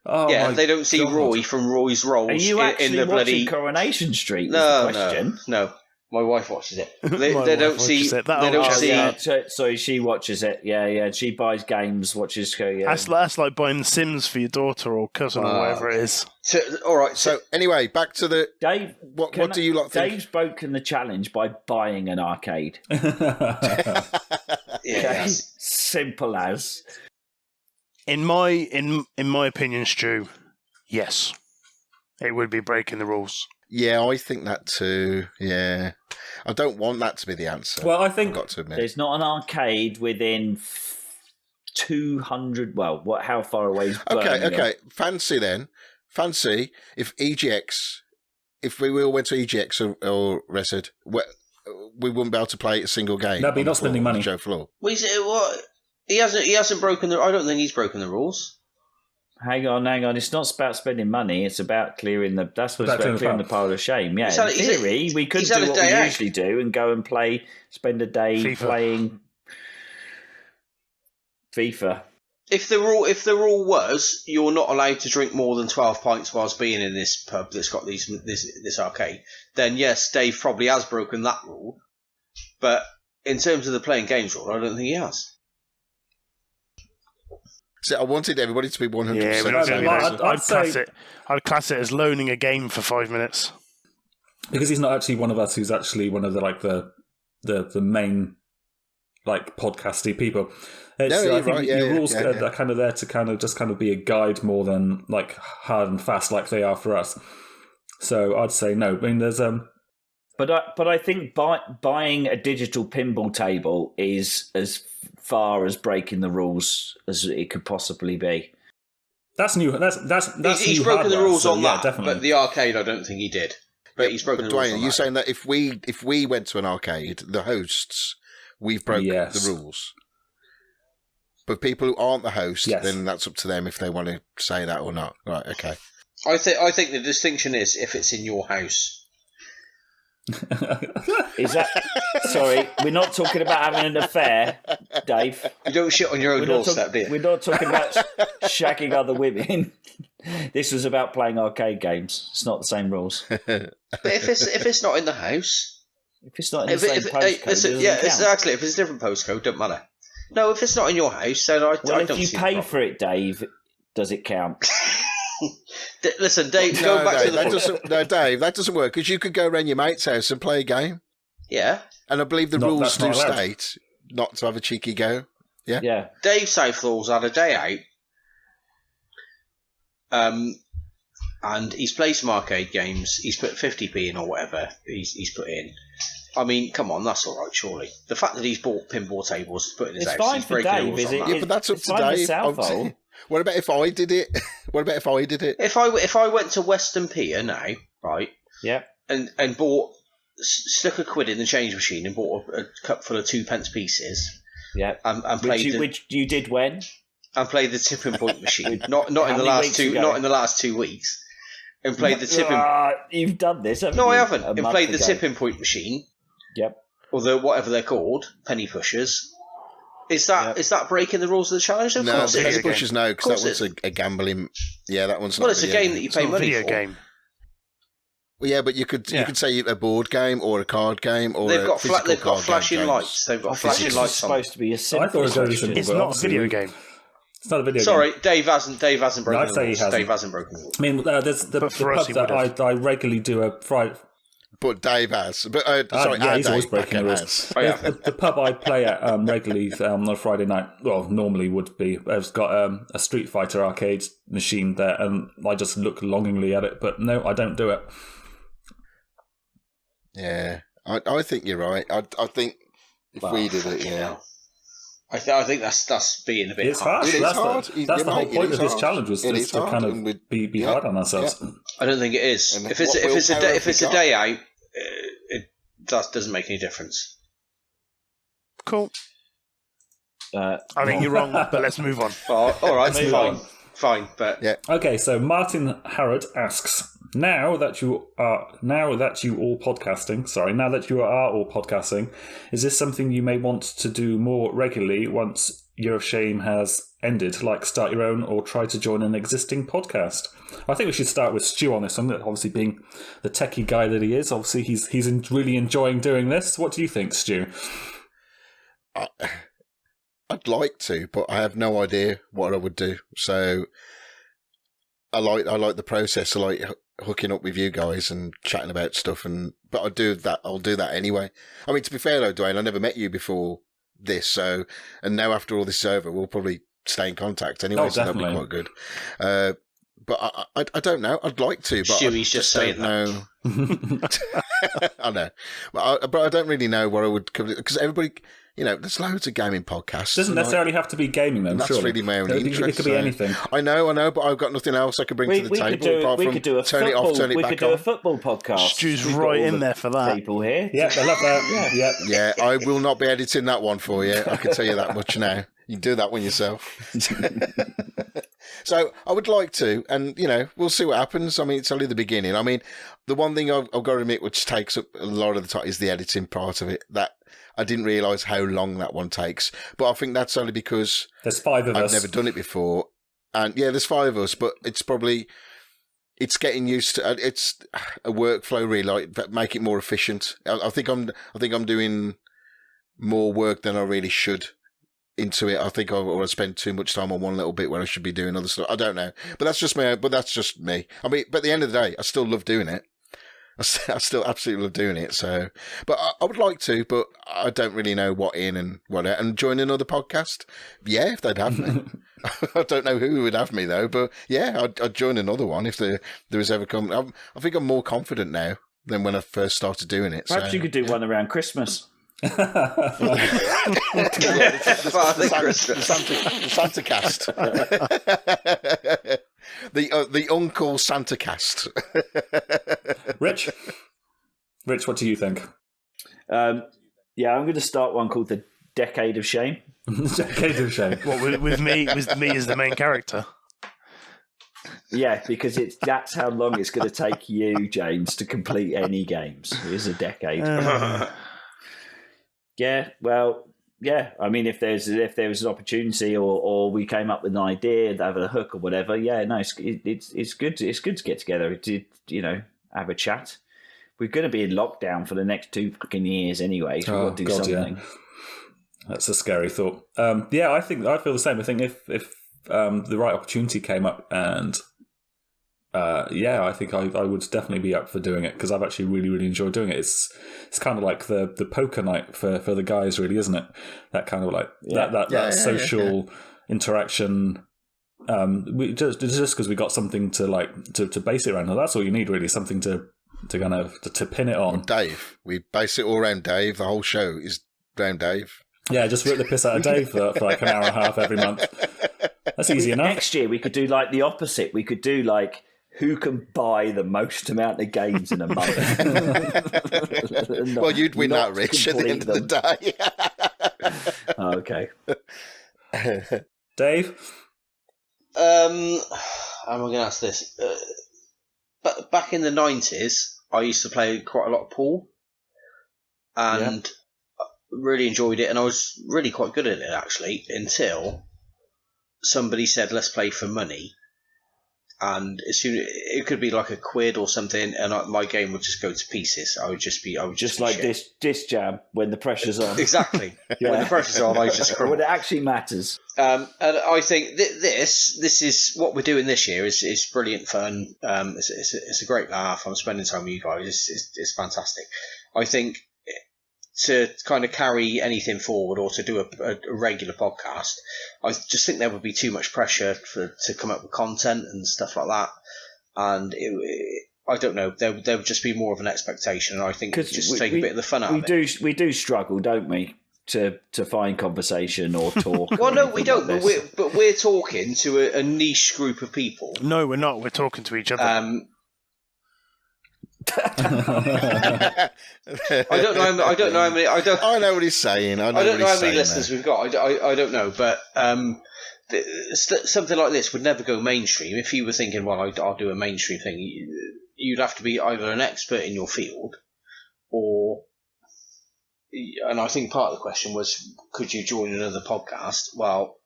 Oh, they don't see God. Roy from Roy's roles. Are you actually in the watching bloody Coronation Street? No. My wife watches it. They My don't wife see. watches it. They don't see. So she watches it. Yeah. She buys games, watches. Yeah. That's like buying The Sims for your daughter or cousin or whatever it is. All right. So anyway, back to the Dave. What do you lot think? Dave's broken the challenge by buying an arcade. Yes. Simple as. In my opinion, Stu, yes, it would be breaking the rules. Yeah, I think that too. Yeah, I don't want that to be the answer. Well, I think I've got to admit. There's not an arcade within 200. Well, how far away is Birmingham? Okay. Fancy if EGX, if we all went to EGX or Resed, we wouldn't be able to play a single game. No, but you're not spending money. Joe floor. Well, he hasn't broken the. I don't think he's broken the rules. Hang on. It's not about spending money. It's about clearing the. That's what's about clearing the pile of shame. Yeah, in theory, we could do what we usually do and go and spend a day FIFA. playing FIFA. If the rule was you're not allowed to drink more than 12 pints whilst being in this pub that's got this arcade, then yes, Dave probably has broken that rule. But in terms of the playing games rule, I don't think he has. So I wanted everybody to be 100%. Yeah, we're not doing I'd I'd class it as loaning a game for 5 minutes. because he's not actually one of us who's actually one of the main podcasty people. I think your rules are kind of there to kind of be a guide more than like hard and fast like they are for us. So I'd say no. I mean, there's But I think buying a digital pinball table is as far as breaking the rules as it could possibly be. That's new. That's he's new broken the hardware, rules so on yeah, that, definitely. but the arcade I don't think he did. But he's broken the rules. Duane, on are you that. saying that if we went to an arcade, the hosts, we've broken the rules? But people who aren't the host, then that's up to them if they want to say that or not. Right? Okay. I think the distinction is if it's in your house. Is that? Sorry, we're not talking about having an affair, Dave. You don't shit on your own doorstep, do you? We're not talking about shagging other women. This was about playing arcade games. It's not the same rules. But if it's not in the house, if it's not in the same postcode, exactly. If it's a different postcode, don't matter. No, if it's not in your house, then I don't see if you pay for it, Dave, does it count? Listen, Dave, go back to the... Dave, that doesn't work, because you could go around your mate's house and play a game. Yeah. And I believe the rules do state not to have a cheeky go. Yeah? Yeah. Dave Southall's had a day out. And he's played some arcade games. He's put 50p in or whatever he's put in. I mean, come on, that's all right, surely. The fact that he's bought pinball tables to put in his house, fine he's for breaking Dave, the rules is on it? that. Yeah, but that's up It's to fine for Dave. Southall. What about if I did it? If I went to Western Pier now, right? Yeah. And stuck a quid in the change machine and bought a cup full of 2p pieces. Yeah. And played which you did when? And played the tipping point machine. not in the last 2 weeks. And played the tipping. You've done this, haven't No, you? I haven't. And played the tipping point machine. Yep. Or whatever they're called, penny pushers. Is that breaking the rules of the challenge? Of No, course it is. Penny Pushers no, because that one's a gambling. Yeah, that one's not. Well, it's a game that you pay money video for. Game. Well, yeah, but you could say a board game or a card game or They've got flashing lights. They've got flashing lights on. Supposed to be a simple I thought it was very question. simple. It's but not a obviously video game. It's not a video game. Sorry, Dave hasn't broken I'd the say he rules. hasn't. Dave hasn't broken the rules. I mean, there's the for us, pub he that I regularly do a Friday. But Dave has. But Yeah, he's always Dave breaking the rules. has. Oh, yeah. The pub I play at regularly on a Friday night, well, normally would be, has got a Street Fighter arcade machine there, and I just look longingly at it, but no, I don't do it. Yeah, I think you're right. I think if we did it, yeah. I think that's being a bit It's hard. hard. It is That's hard. the whole It point is of this hard. challenge was It just is to hard, kind and of be hard on ourselves. I don't think it is. And If it's what willpower have if it's we a got? day out, it doesn't make any difference. Cool. I think you're wrong, but let's move on. Oh, all right, move fine, on. fine. But Yeah. Okay, so Martin Harrod asks, now that you are all podcasting, is this something you may want to do more regularly once Year of Shame has ended, like start your own or try to join an existing podcast? I think we should start with Stu on this one, obviously being the techie guy that he is. Obviously, he's really enjoying doing this. What do you think, Stu? I'd like to, but I have no idea what I would do. So I like the process. I like hooking up with you guys and chatting about stuff. But I'll do that anyway. I mean, to be fair though, Duane, I never met you before this. And now after all this is over, we'll probably stay in contact anyway. Oh, so that'll be definitely. quite good. But I don't know. I'd like to, but Stewie's just saying don't know. I know, but I don't really know what I would, because everybody, there's loads of gaming podcasts. Doesn't necessarily have to be gaming, though. That's surely. really my only It interest. could be anything. I know, but I've got nothing else I could bring to the table apart from turn it off, turn it back do a on. football podcast. Stu's We've got right all in the there for that. People here. Yeah, I love that. Yeah. Yeah, I will not be editing that one for you. I can tell you that much now. You can do that one yourself. So I would like to, and we'll see what happens. I mean, it's only the beginning. I mean, the one thing I've got to admit, which takes up a lot of the time, is the editing part of it. That I didn't realise how long that one takes. But I think that's only because There's 5 of I've us. never done it before, and yeah, there's 5 of us. But it's getting used to. It's a workflow, really, like make it more efficient. I think I'm doing more work than I really should into it. I think I spend too much time on one little bit when I should be doing other stuff. I don't know, but that's just me. I mean, but at the end of the day, I still love doing it. I still absolutely love doing it. So, but I would like to, but I don't really know what in and what out. And join another podcast. Yeah, if they'd have me. I don't know who would have me though, but yeah, I'd join another one if there was ever come. I think I'm more confident now than when I first started doing it. Perhaps you could do one around Christmas. The Santa cast. The Uncle Santa cast. Rich, what do you think? Yeah, I'm going to start one called the Decade of Shame. Decade of Shame. What, with me as the main character? Yeah, because that's how long it's going to take you, James, to complete any games. Is a decade. Yeah, well, yeah. I mean, if there was an opportunity, or we came up with an idea, have a hook or whatever. Yeah, no, it's good. It's good to get together to have a chat. We're going to be in lockdown for the next 2 fucking years anyway. So we've got to do something. Yeah. That's a scary thought. Yeah, I feel the same. I think if the right opportunity came up, and I think I would definitely be up for doing it, because I've actually really, really enjoyed doing it. It's kind of like the poker night for the guys, really, isn't it? That kind of like that social interaction. Just because we got something to base it around. That's all you need, really, something to kind of to pin it on. Well, Dave, we base it all around Dave. The whole show is around Dave. Yeah, just rip the piss out of Dave for like an hour and a half every month. That's easy enough. Next year we could do like the opposite. We could do like who can buy the most amount of games in a month. Well, you'd win that, Rich, at the end of the day. Oh, okay. Dave? How am I going to ask this? But back in the 90s, I used to play quite a lot of pool. And really enjoyed it, and I was really quite good at it actually until somebody said, "Let's play for money." And as soon it could be like £1 or something, and my game would just go to pieces. I would just be like shit. this jam when the pressure's on. Exactly. When the pressure's on, I just crumble. When it actually matters. And I think this is what we're doing this year is brilliant fun. It's a great laugh. I'm spending time with you guys. It's fantastic. I think to kind of carry anything forward or to do a regular podcast, I just think there would be too much pressure to come up with content and stuff like that. And I don't know, there would just be more of an expectation, and I think just take a bit of the fun out of it. We do struggle, don't we, to find conversation or talk. Well, no, we don't. But we're talking to a niche group of people. No, we're not. We're talking to each other. I don't know how many. I know what he's saying. I don't know how many listeners we've got. I don't know, but something like this would never go mainstream. If you were thinking, well, I'll do a mainstream thing, you'd have to be either an expert in your field, or. And I think part of the question was, could you join another podcast? Well,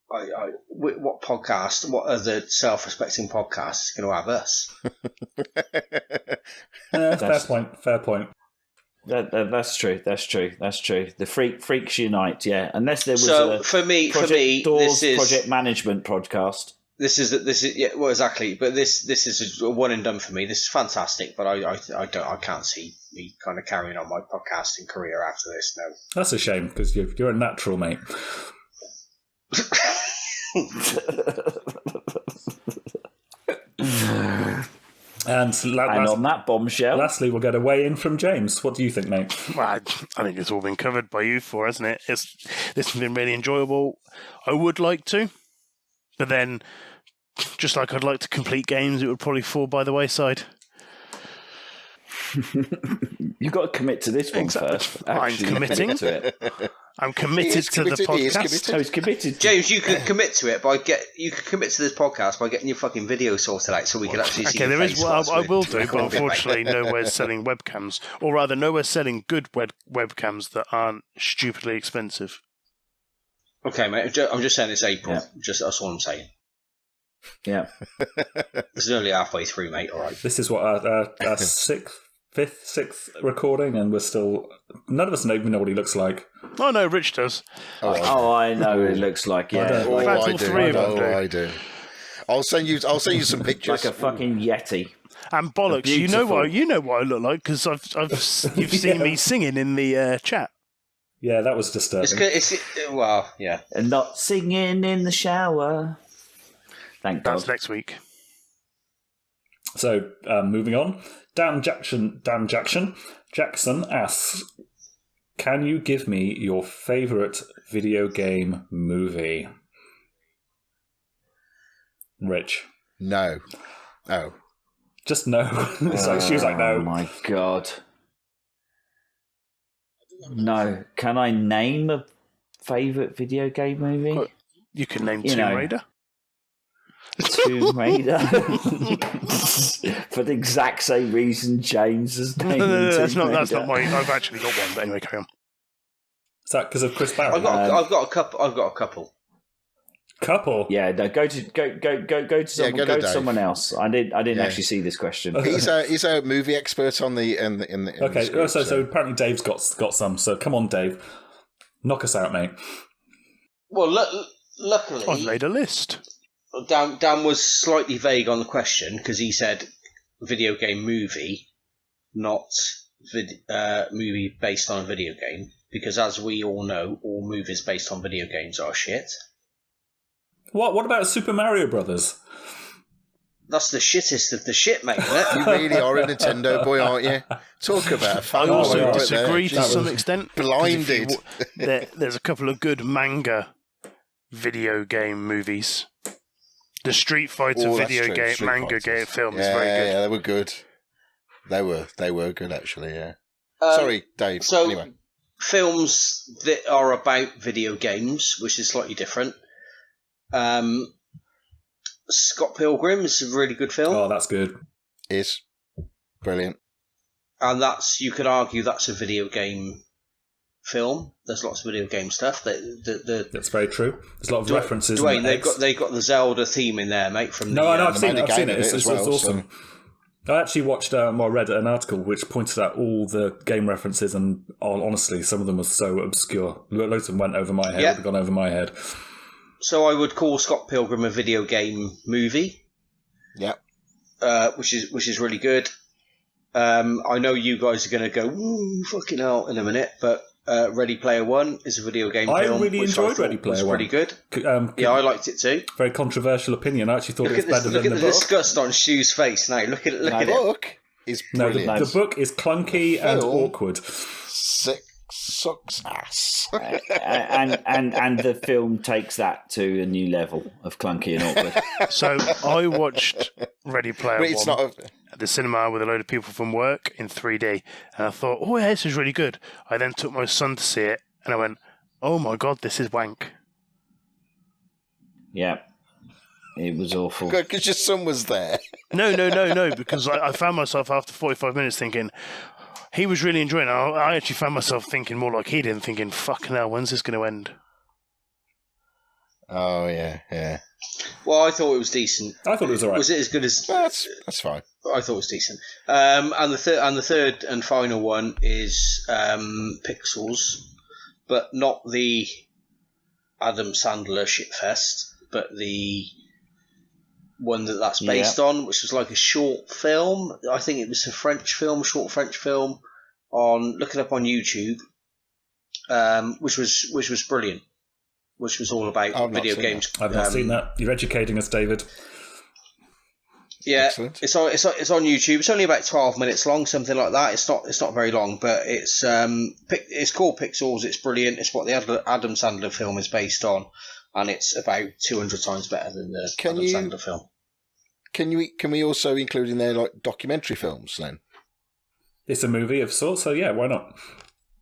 what podcast? What other self-respecting podcasts going to have us? Fair point. That's true. The freaks unite. Yeah, unless there was so for me, this is project project management podcast. This is yeah, well, exactly. But this is a one and done for me. This is fantastic, but I can't see me kind of carrying on my podcasting career after this. No, that's a shame because you're a natural, mate. And on that bombshell, lastly, we'll get a weigh in from James. What do you think, mate? Well, I think it's all been covered by you four, hasn't it? This has been really enjoyable. I would like to, but then, just like I'd like to complete games, it would probably fall by the wayside. You've got to commit to this one first. I'm committing to it. I'm committed to the podcast. He's committed. James, you could commit to it you could commit to this podcast by getting your fucking video sorted out so we can actually see. Okay, there is. Well, I will do, but unfortunately, nowhere's selling webcams, or rather, nowhere's selling good webcams that aren't stupidly expensive. Okay, mate. I'm just saying it's April. Yeah. Just that's all I'm saying. Yeah. It's nearly halfway through, mate. All right. This is what our sixth recording, and we're still none of us even know what he looks like. Oh no, Rich does. Oh, I know what he looks like. Yeah, all three of them do. I do. I'll send you some pictures. Like a fucking yeti. And bollocks, you know what I look like because you've seen me singing in the chat. Yeah, that was disturbing. Well, yeah, and not singing in the shower. Thank God. That's next week. So, moving on. Dan Jackson asks, can you give me your favourite video game movie? Rich? No. Oh. Just no. She was like, no. Oh my God. No. Can I name a favourite video game movie? Well, you can name Tomb Raider. Tomb Raider. For the exact same reason James has named that's not mine. I've actually got one, but anyway, carry on. Is that because of Chris Barrett? I've got a couple. Couple? Yeah, no, go to someone else. I didn't actually see this question. He's a movie expert on the okay, the script, so apparently Dave's got some. So come on, Dave, knock us out, mate. Well, luckily I've made a list. Dan was slightly vague on the question because he said video game movie, not movie based on a video game. Because as we all know, all movies based on video games are shit. What about Super Mario Brothers? That's the shittest of the shit, mate, isn't it? You really are a Nintendo boy, aren't you? Talk about a fan. I also disagree to some extent. Blinded. There's a couple of good manga video game movies. The Street Fighter video game manga game film is very good. Yeah, they were good. They were good actually. Yeah. Sorry, Dave. So, anyway, films that are about video games, which is slightly different. Scott Pilgrim is a really good film. Oh, that's good. Is brilliant. And you could argue that's a video game film. There's lots of video game stuff. That's very true. There's a lot of references. Duane, they've got the Zelda theme in there, mate. From no, I know, the, I've seen it. It's well, awesome. So. I actually watched, I read an article which pointed out all the game references, and honestly, some of them were so obscure. Loads of them went over my head. Yeah. Gone over my head. So I would call Scott Pilgrim a video game movie. Yeah. Which is really good. I know you guys are going to go, ooh, fucking hell, in a minute, but Ready Player One is a video game film. I really enjoyed Ready Player One. Pretty good. Yeah, I liked it too. Very controversial opinion. I actually thought it was better than the book. Look at the disgust on Stu's face now. Look at it. The book is brilliant. No, the book is clunky and awkward. Sucks ass. and the film takes that to a new level of clunky and awkward. So I watched Ready Player But it's One not at the cinema with a load of people from work in 3D, and I thought, oh yeah, this is really good. I then took my son to see it, and I went, oh my god, this is wank. Yeah, it was awful. Good, because your son was there. No, because I found myself after 45 minutes thinking, he was really enjoying it. I actually found myself thinking more like he did, thinking, fucking hell, when's this going to end? Oh, yeah. Well, I thought it was decent. I thought it was alright. Was it as good as... That's fine. I thought it was decent. And the third and final one is Pixels, but not the Adam Sandler shitfest, but the one that's based on, which was like a short film. I think it was a short French film. Look it up on YouTube, which was brilliant. Which was all about video games. I've not seen that. You're educating us, David. Yeah, Excellent. it's on YouTube. It's only about 12 minutes long, something like that. It's not very long, but it's called Pixels. It's brilliant. It's what the Adam Sandler film is based on, and it's about 200 times better than the Adam Sandler film. Can we also include in there like documentary films then? It's a movie of sorts, so yeah, why not?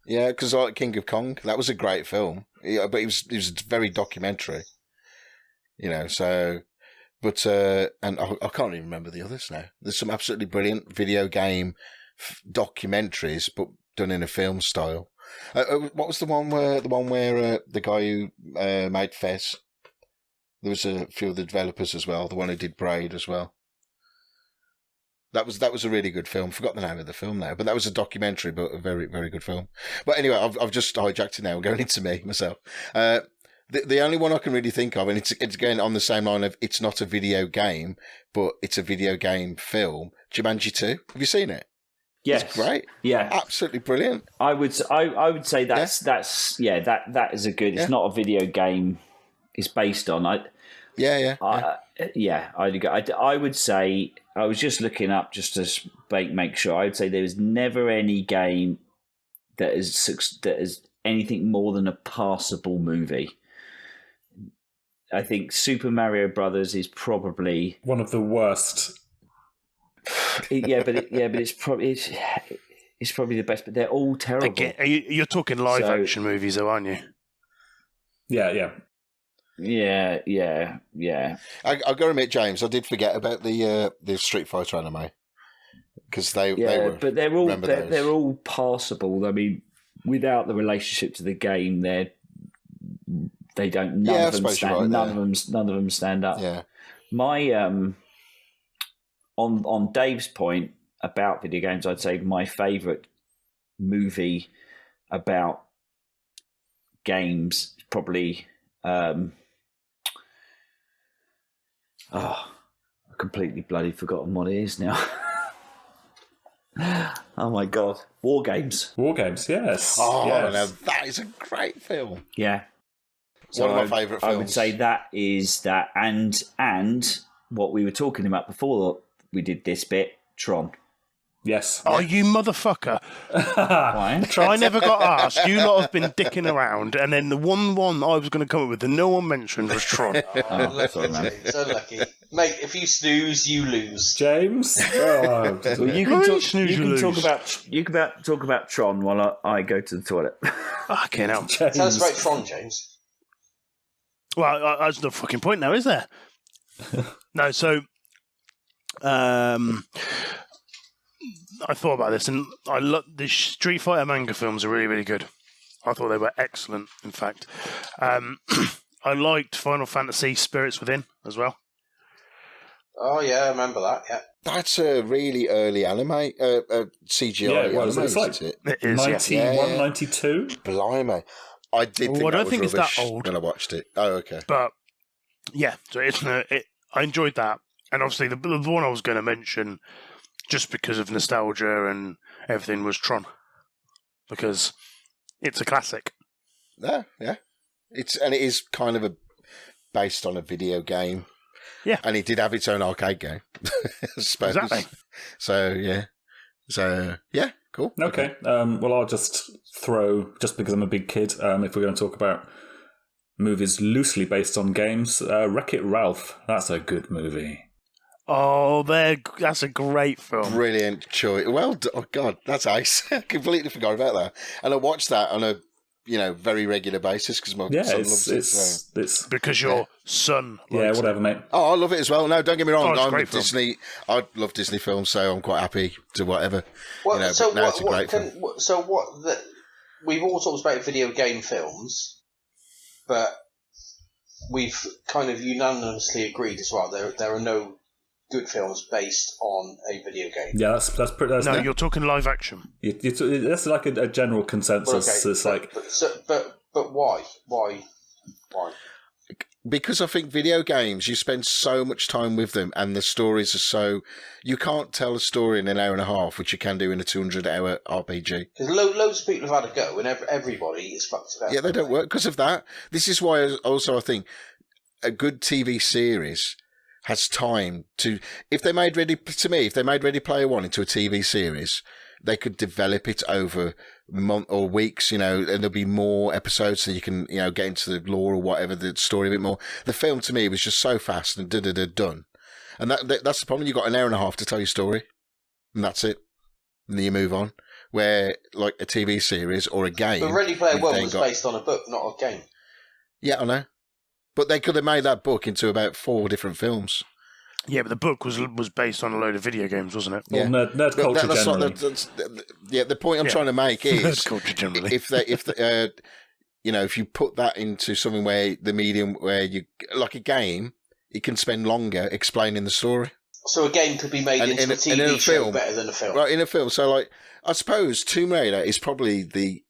Yeah, because like King of Kong, that was a great film. Yeah, but it was very documentary. So, but and I can't even remember the others now. There's some absolutely brilliant video game documentaries, but done in a film style. What was the one where the guy who made Fez? There was a few of the developers as well. The one who did Braid as well. That was a really good film. Forgot the name of the film now, but that was a documentary, but a very, very good film. But anyway, I've just hijacked it now. I'm going into myself. The only one I can really think of, and it's again on the same line of it's not a video game, but it's a video game film. Jumanji 2. Have you seen it? Yes. It's great. Yeah. Absolutely brilliant. I would say that is a good. It's not a video game. It's based on. I would say, I was just looking up just to make sure. I would say there was never any game that is anything more than a passable movie. I think Super Mario Brothers is probably one of the worst. It's probably the best. But they're all terrible. Again, you're talking live action movies, though, aren't you? Yeah. I gotta admit, James, I did forget about the Street Fighter anime because they were. But they're all passable. I mean, without the relationship to the game, they don't. None of them stand up. Yeah. My on Dave's point about video games, I'd say my favourite movie about games is probably. I've completely bloody forgotten what it is now. Oh my god. War Games, yes. Oh, yes. now that is a great film. Yeah. One of my favourite films. I would say that is that, and what we were talking about before we did this bit, Tron. Yes. Oh, you motherfucker. Why? I never got asked. You lot have been dicking around, and then the one I was going to come up with that no one mentioned was Tron. Lucky, James, so lucky. Mate, if you snooze, you lose. James? Oh, well, you can talk about Tron while I go to the toilet. Fucking hell. Tell us about Tron, James. Well, there's no fucking point now, is there? No, so... I thought about this, and the Street Fighter manga films are really, really good. I thought they were excellent, in fact. I liked Final Fantasy Spirits Within as well. Oh, yeah, I remember that, yeah. That's a really early anime, CGI it was. anime, It's like isn't it? It is, 91, 92. Blimey. I did think Well, I that don't was think it's that rubbish old. when I watched it. Oh, okay. But, yeah, so I enjoyed that. And obviously, the one I was going to mention, just because of nostalgia and everything, was Tron. Because it's a classic. Yeah. It is kind of based on a video game. Yeah. And it did have its own arcade game, I suppose. Exactly. So, yeah, cool. Okay. Well, I'll just throw, just because I'm a big kid, if we're going to talk about movies loosely based on games, Wreck-It Ralph. That's a good movie. Oh, that's a great film. Brilliant choice. Well, oh God, that's ace. I completely forgot about that. And I watched that on a very regular basis because my son loves it. It's Because your son yeah, whatever, mate. Oh, I love it as well. No, don't get me wrong. It's a I'm great a film. Disney. I love Disney films, so I'm quite happy to whatever. Well, but it's a great film. We've all talked about video game films, but we've kind of unanimously agreed as well. There are no good films based on a video game. Yeah, that's pretty. No, you're talking live action. That's like a general consensus. Okay, but why? Because I think video games, you spend so much time with them, and the stories are so. You can't tell a story in an hour and a half, which you can do in a 200-hour RPG. Because loads of people have had a go, and everybody is fucked about. Yeah, they don't work because of that. This is why also I think a good TV series has time to. If they made Ready Player One into a TV series, they could develop it over month or weeks, and there'll be more episodes so you can, get into the lore or whatever, the story a bit more. The film to me was just so fast and done. And that's the problem. You've got an hour and a half to tell your story, and that's it. And then you move on. Where, like a TV series or a game. But Ready Player One was based on a book, not a game. Yeah, I know. But they could have made that book into about 4 different films. Yeah, but the book was based on a load of video games, wasn't it? Well, nerd culture generally. The point I'm trying to make is nerd culture generally. if you put that into something where the medium where you like a game, you can spend longer explaining the story. So a game could be made into a TV show better than a film. Right, in a film. So, like, I suppose Tomb Raider is probably the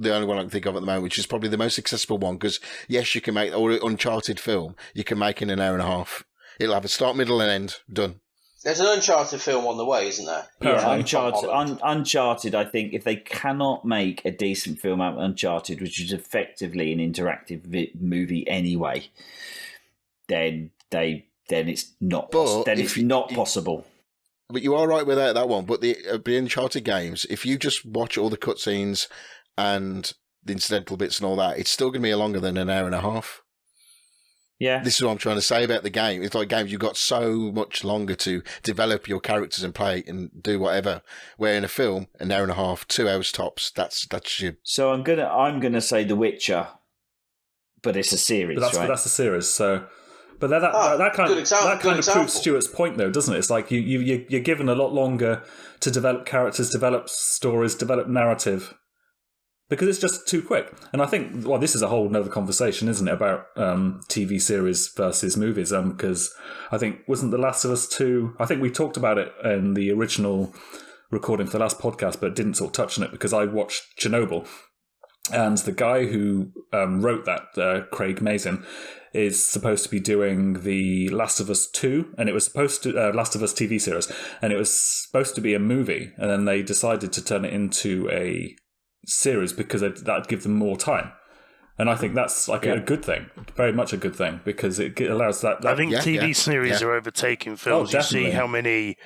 only one I can think of at the moment, which is probably the most accessible one, because, yes, you can make, or an Uncharted film, you can make in an hour and a half. It'll have a start, middle, and end. Done. There's an Uncharted film on the way, isn't there? Yeah, Uncharted, I think, if they cannot make a decent film out of Uncharted, which is effectively an interactive movie anyway, then it's not possible. But you are right without that one. But the Uncharted games, if you just watch all the cutscenes and the incidental bits and all that, it's still going to be longer than an hour and a half. Yeah. This is what I'm trying to say about the game. It's like games, you've got so much longer to develop your characters and play and do whatever. Where in a film, an hour and a half, 2 hours tops, that's your... So I'm gonna say The Witcher, but it's a series, but right? That's a series, so... But that kind of proves Stuart's point, though, doesn't it? It's like you're given a lot longer to develop characters, develop stories, develop narrative, because it's just too quick. And I think, well, this is a whole nother conversation, isn't it, about TV series versus movies? Because I think, wasn't The Last of Us 2... I think we talked about it in the original recording for the last podcast, but didn't sort of touch on it because I watched Chernobyl. And the guy who wrote that, Craig Mazin, is supposed to be doing The Last of Us 2, and it was supposed to Last of Us TV series, and it was supposed to be a movie, and then they decided to turn it into a series because that'd give them more time. And I think that's like a good thing, very much a good thing, because it allows that I think TV series are overtaking films. You see how many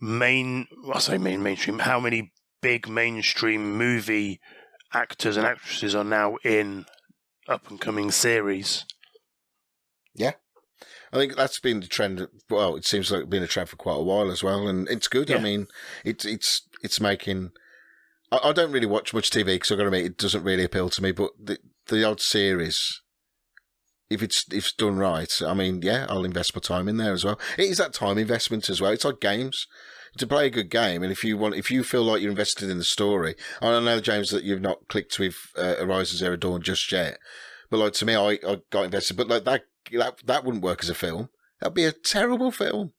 how many big mainstream movie actors and actresses are now in up-and-coming series. Yeah. I think that's been the trend. Well, it seems like it's been a trend for quite a while as well, and it's good. Yeah. I mean, it's making... I don't really watch much TV because I've got to admit it doesn't really appeal to me, but the odd series if it's done right, I mean, yeah, I'll invest my time in there as well. It is that time investment as well. It's like games. To play a good game, and if you feel like you're invested in the story, I know, James, that you've not clicked with Horizon Zero Dawn just yet, but like to me, I got invested. But like that wouldn't work as a film. That'd be a terrible film.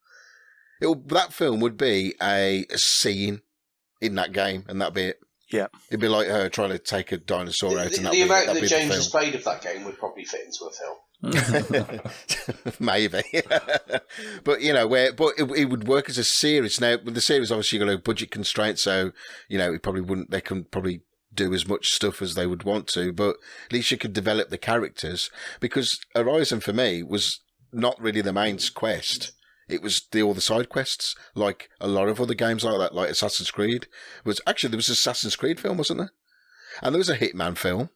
That film would be a scene in that game, and that'd be it. Yeah, it'd be like her trying to take a dinosaur out. And the amount that James has played of that game would probably fit into a film. Maybe. But it would work as a series. Now with the series, obviously you've got a budget constraint, so it probably wouldn't, they couldn't probably do as much stuff as they would want to, but at least you could develop the characters, because Horizon for me was not really the main quest. It was all the side quests, like a lot of other games like that, like Assassin's Creed. There was an Assassin's Creed film, wasn't there? And there was a Hitman film.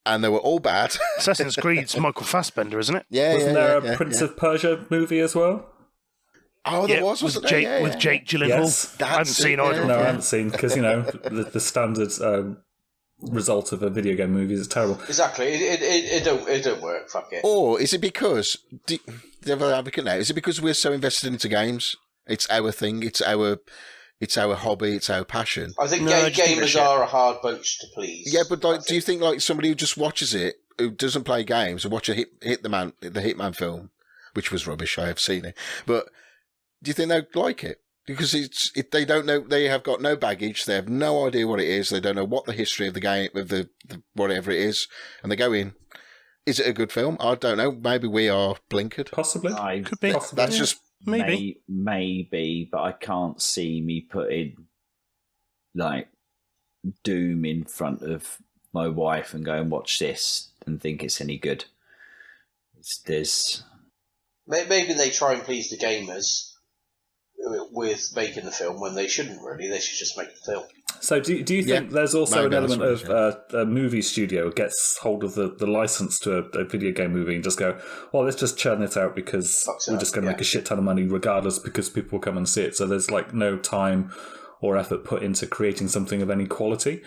And they were all bad. Assassin's Creed's Michael Fassbender, isn't it? Yeah, Wasn't there a Prince of Persia movie as well? Oh, there wasn't there? With Jake Gyllenhaal. Yes. I haven't seen either. No, I haven't seen, because, the standard result of a video game movie is terrible. Exactly. It don't work, fuck it. Or is it because, Devil Advocate now, is it because we're so invested into games? It's our thing, it's our hobby, it's our passion. I think gamers are a hard bunch to please. Yeah, but do you think like somebody who just watches it, who doesn't play games, and watch the Hitman film, which was rubbish, I have seen it, but do you think they'd like it? Because they don't know, they have got no baggage, they have no idea what it is, they don't know what the history of the game, of the whatever it is, and they go in. Is it a good film? I don't know. Maybe we are blinkered. Possibly. Could be. Possibly. That's just Maybe, but I can't see me putting like Doom in front of my wife and go and watch this and think it's any good. Maybe they try and please the gamers with making the film when they shouldn't really. They should just make the film. So do you think there's also an element of a movie studio gets hold of the license to a video game movie and just go, well, let's just churn it out because we're just going to make a shit ton of money regardless, because people will come and see it. So there's like no time or effort put into creating something of any quality?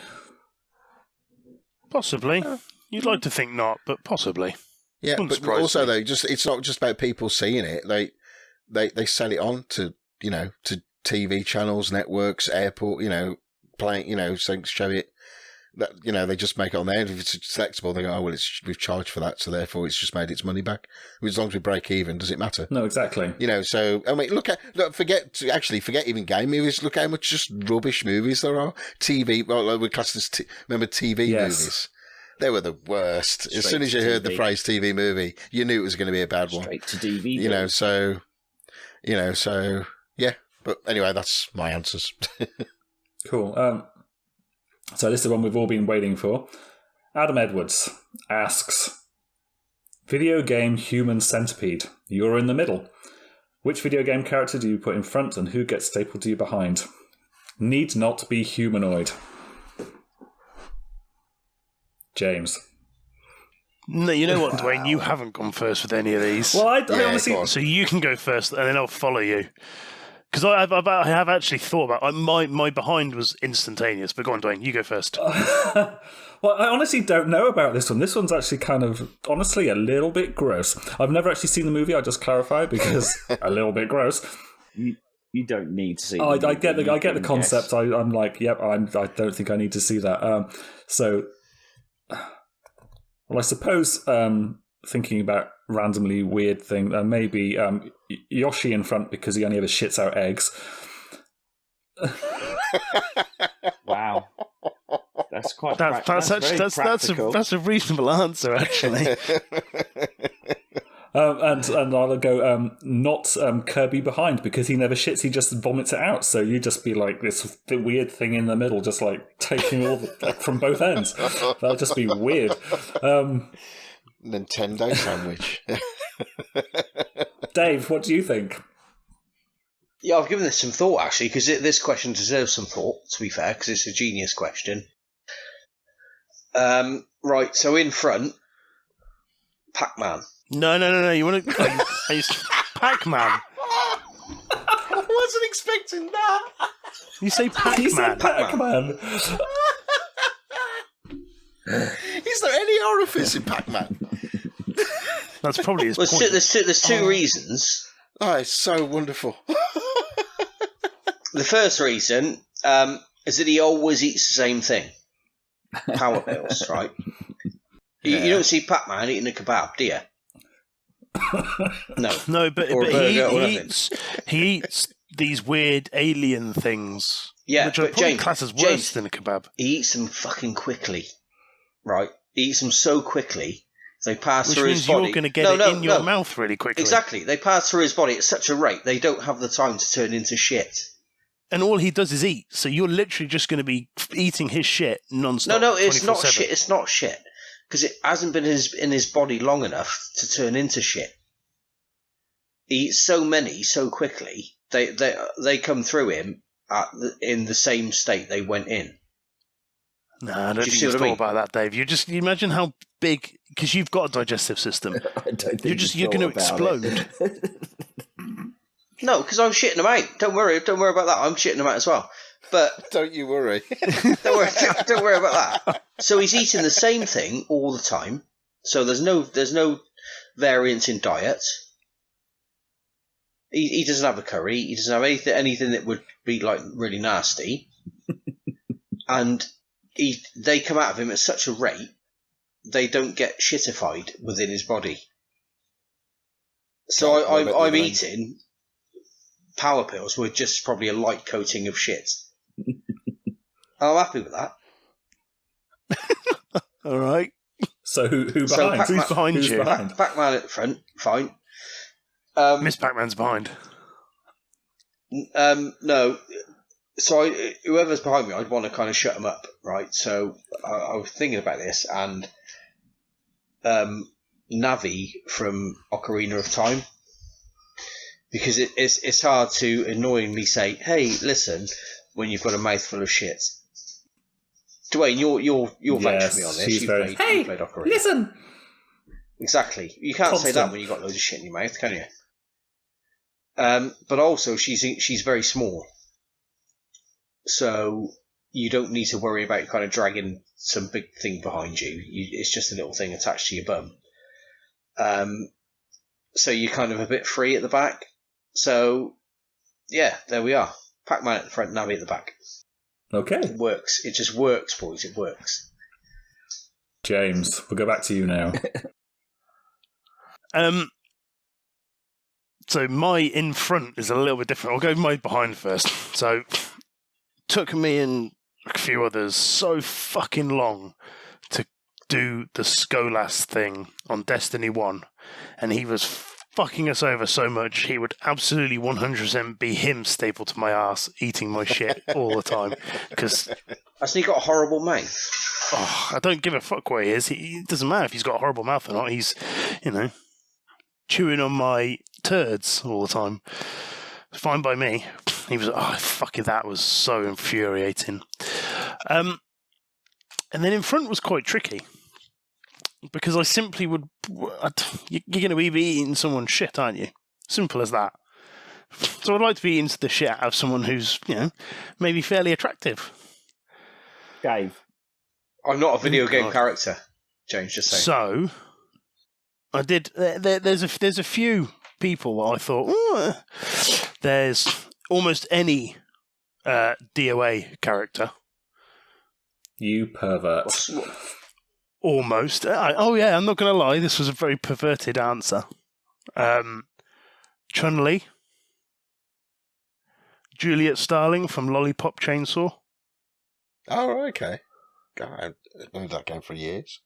Possibly. You'd like to think not, but possibly. Yeah, but also though, it's not just about people seeing it. They sell it on to to TV channels, networks, airport, playing, so show it. That they just make it on there. If it's selectable, they go, oh well, we've charged for that, so therefore it's just made its money back. As long as we break even, does it matter? No, exactly. So I mean, forget even game movies. Look how much just rubbish movies there are. TV, well, we class this. Remember TV movies? They were the worst. As soon as you heard the phrase TV movie, you knew it was going to be a bad one. Straight to DVD. So yeah. But anyway, that's my answers. Cool. So this is the one we've all been waiting for. Adam Edwards asks, video game human centipede. You're in the middle. Which video game character do you put in front and who gets stapled to you behind? Need not be humanoid. James. No, you know what, Duane? You haven't gone first with any of these. Well, I honestly... So you can go first and then I'll follow you. Because I have actually thought about my behind was instantaneous, but go on, Duane, you go first. Well, I honestly don't know about this one. This one's actually kind of, honestly, a little bit gross. I've never actually seen the movie, I just clarify, because a little bit gross. You don't need to see. I get the concept. I'm like, yep. I don't think I need to see that. Well, I suppose thinking about randomly weird thing, maybe Yoshi in front because he only ever shits out eggs. Wow, that's quite. That's a reasonable answer, actually. And I'll go not Kirby behind because he never shits, he just vomits it out. So you just be like this weird thing in the middle, just like taking all from both ends. That'll just be weird. Nintendo sandwich. Dave, what do you think? Yeah, I've given this some thought actually, because this question deserves some thought. To be fair, because it's a genius question. Right, so in front, Pac-Man. No. You want to? Pac-Man. I wasn't expecting that. You say Pac-Man. You say Pac-Man. Is there any orifice in Pac-Man? That's probably his Well, point. there's two reasons. Oh, it's so wonderful. The first reason is that he always eats the same thing. Power pills, right? You don't see Pac-Man eating a kebab, do you? No, but Or a burger or he nothing. he eats these weird alien things, Yeah, which are but probably James, classed as worse James, than a kebab. he eats them fucking quickly, right? He eats them so quickly they pass Which through means his body. you're going to get it in your mouth really quickly. Exactly, they pass through his body at such a rate they don't have the time to turn into shit. And all he does is eat, so you're literally just going to be eating his shit non-stop. No, it's not 24/7. shit. It's not shit because it hasn't been in his body long enough to turn into shit. He eats so many so quickly they come through him in the same state they went in. No, I don't you think see you've what I thought mean? about that, Dave. You imagine how big, because you've got a digestive system. I don't think You're going to explode. No, because I'm shitting them out. Don't worry about that. I'm shitting them out as well. But Don't you worry. don't worry about that. So he's eating the same thing all the time. So there's no variance in diet. He doesn't have a curry. He doesn't have anything that would be like really nasty. And they come out of him at such a rate they don't get shitified within his body. So I'm eating power pills with just probably a light coating of shit. I'm happy with that. All right. So who behind? So Pac-Man- Who's behind Who's you? behind? Pac-Man at the front, fine. Miss Pac-Man's behind. No. So whoever's behind me, I'd want to kind of shut them up, right? So I was thinking about this, and Navi from Ocarina of Time, because it's hard to annoyingly say, "Hey, listen," when you've got a mouthful of shit. Duane, you're vouch for me on this. she's very- You've played Ocarina. Listen. Exactly. You can't say that Constant. when you've got loads of shit in your mouth, can you? But also, she's very small. So you don't need to worry about kind of dragging some big thing behind you. It's just a little thing attached to your bum. So you're kind of a bit free at the back. So, yeah, there we are. Pac-Man at the front, Navi at the back. Okay, It works. It just works, boys. It works. James, we'll go back to you now. So my in front is a little bit different. I'll go my behind first. So took me and a few others so fucking long to do the Skolas thing on Destiny 1, and he was fucking us over so much he would absolutely 100% be him stapled to my ass eating my shit all the time, because Hasn't he got a horrible mouth? I don't give a fuck where he is. It doesn't matter if he's got a horrible mouth or not. He's, chewing on my turds all the time. Fine by me. He was, fucking, that was so infuriating. And then in front was quite tricky, because I simply would, you're going to be eating someone's shit, aren't you? Simple as that. So I'd like to be eating the shit out of someone who's, maybe fairly attractive. Dave. I'm not a video game God. character, James, just saying. So I did. There's a few people that I thought, there's almost any DOA character. You pervert. Almost. I'm not going to lie. This was a very perverted answer. Chun-Li, Juliet Starling from Lollipop Chainsaw. Oh, okay. God, I've known that game for years.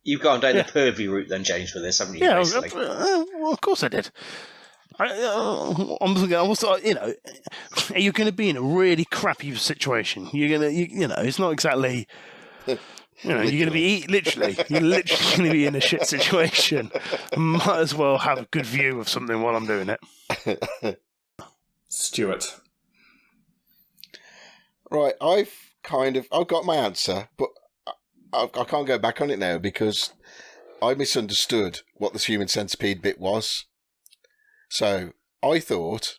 You've gone down Yeah. the pervy route then, James, with this, haven't you? Yeah, basically? well, of course I did. I'm thinking, are you going to be in a really crappy situation? You're going to, it's not exactly, you're going to be literally going to be in a shit situation. Might as well have a good view of something while I'm doing it. Stuart. Right, I've got my answer, but I can't go back on it now because I misunderstood what this human centipede bit was. So I thought,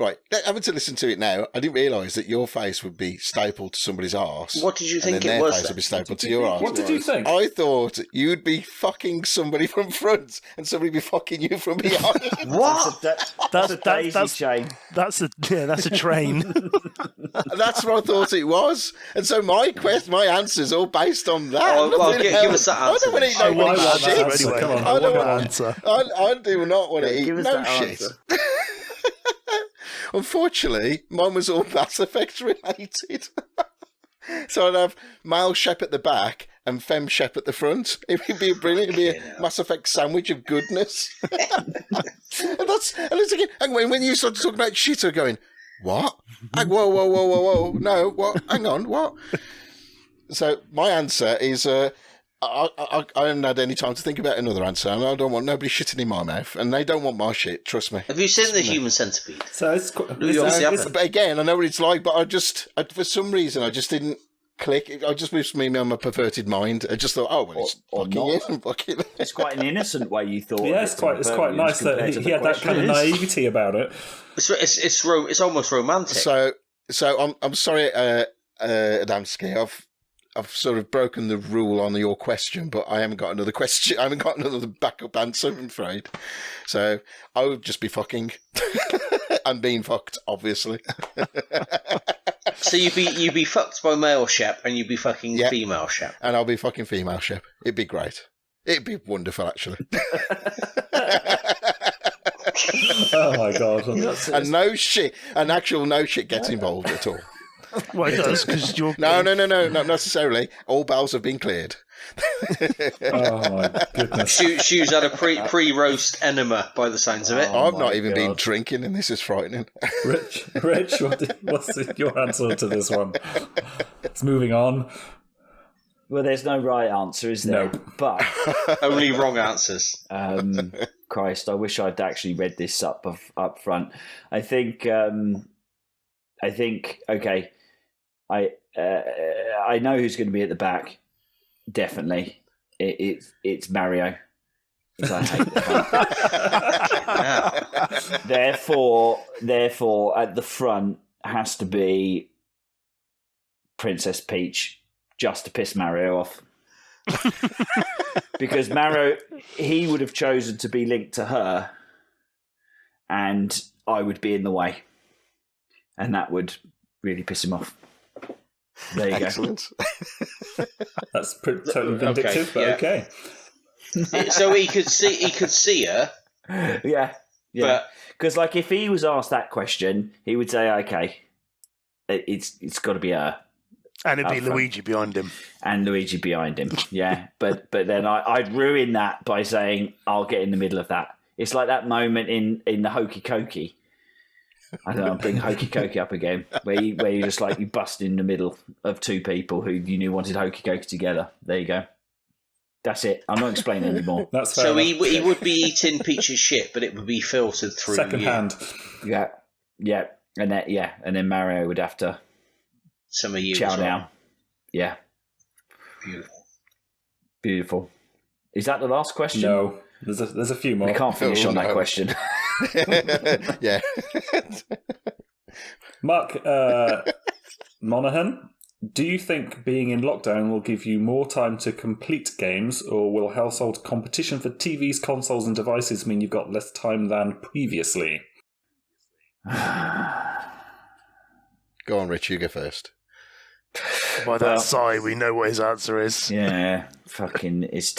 Right, having to listen to it now, I didn't realise that your face would be stapled to somebody's arse. What did you think and then it their was? face Then? would be stapled to your arse. What did you think? I thought you'd be fucking somebody from front and somebody be fucking you from behind. What? That's a daisy chain. That's a train. That's what I thought it was. And so my answer's all based on that. Oh, well, Nothing give else. us that answer. I don't want to eat I no want bloody that shit. answer anyway. Come on. I want don't that want- answer. I do not want to Yeah, eat give us no that shit. answer. Unfortunately, mine was all Mass Effect related. So I'd have male Shep at the back and femme Shep at the front. It would be brilliant. It would be a Mass Effect sandwich of goodness. and it's again, and when you started talking about shit, I'm going, what? Whoa. No, what? Hang on, what? So my answer is, I haven't had any time to think about another answer, and I don't want nobody shitting in my mouth, and they don't want my shit, trust me. Have you seen the human centipede? So it's You obviously haven't. But again, I know what it's like, but for some reason, I just didn't click. I just moved me on my perverted mind. I just thought, oh, well, it's Or fucking not. in, fucking. It's quite an innocent way you thought. yeah, of it's it, to be quite nice that compared to he the had that kind of question. naivety about it. It's almost romantic. So I'm sorry, Adamski. I've sort of broken the rule on your question, but I haven't got another question. I haven't got another backup answer, I'm afraid. So I would just be fucking and being fucked, obviously. So you'd be fucked by male Shep and you'd be fucking female Shep. And I'll be fucking female Shep. It'd be great. It'd be wonderful, actually. Oh my god! And actual no shit gets involved at all. Well, it does, because you're... No, not necessarily. All bells have been cleared. Oh my goodness! Shoes had a pre-roast enema by the sounds of it. I've not even been drinking, and this is frightening. Rich, what's your answer to this one? It's moving on. Well, there's no right answer, is there? No. But Only wrong answers. Christ, I wish I'd actually read this up front. I think okay. I know who's going to be at the back. Definitely, it's Mario. 'Cause I hate the front. Therefore, at the front has to be Princess Peach, just to piss Mario off. Because Mario, he would have chosen to be linked to her, and I would be in the way, and that would really piss him off. There you Excellent. Go. That's totally vindictive, but okay. So he could see her. Yeah. Because like if he was asked that question, he would say, "Okay, it's got to be her." And it'd be Up front. Luigi behind him. And Luigi behind him, yeah. But then I'd ruin that by saying I'll get in the middle of that. It's like that moment in the Hokey Cokey. I don't know, bring Hokey Cokey up again, where you just like you bust in the middle of two people who you knew wanted Hokey Cokey together. There you go. That's it. I'm not explaining anymore. That's fair So enough. he would be eating Peach's shit, but it would be filtered through Second you. hand. Yeah, and then Mario would have to Some of you chow as well. down. Yeah, beautiful. Is that the last question? No, there's a few more. We can't finish on that no. question. Yeah. Mark Monaghan, do you think being in lockdown will give you more time to complete games, or will household competition for TVs, consoles, and devices mean you've got less time than previously? Go on, Rich, you go first. By that sigh, we know what his answer is. Yeah, fucking, it's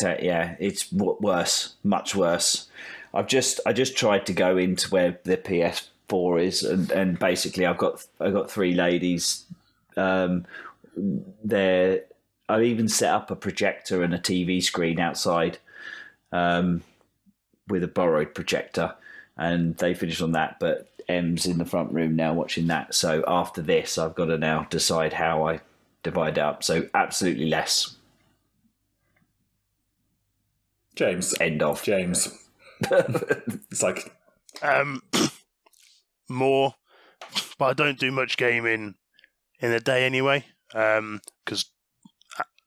worse, much worse. I just tried to go into where the PS4 is, and basically I've got three ladies. I've even set up a projector and a TV screen outside, with a borrowed projector, and they finished on that. But Em's in the front room now watching that. So after this, I've got to now decide how I divide it up. So absolutely less. James. End of. James. It's like... More, but I don't do much gaming in a day anyway, because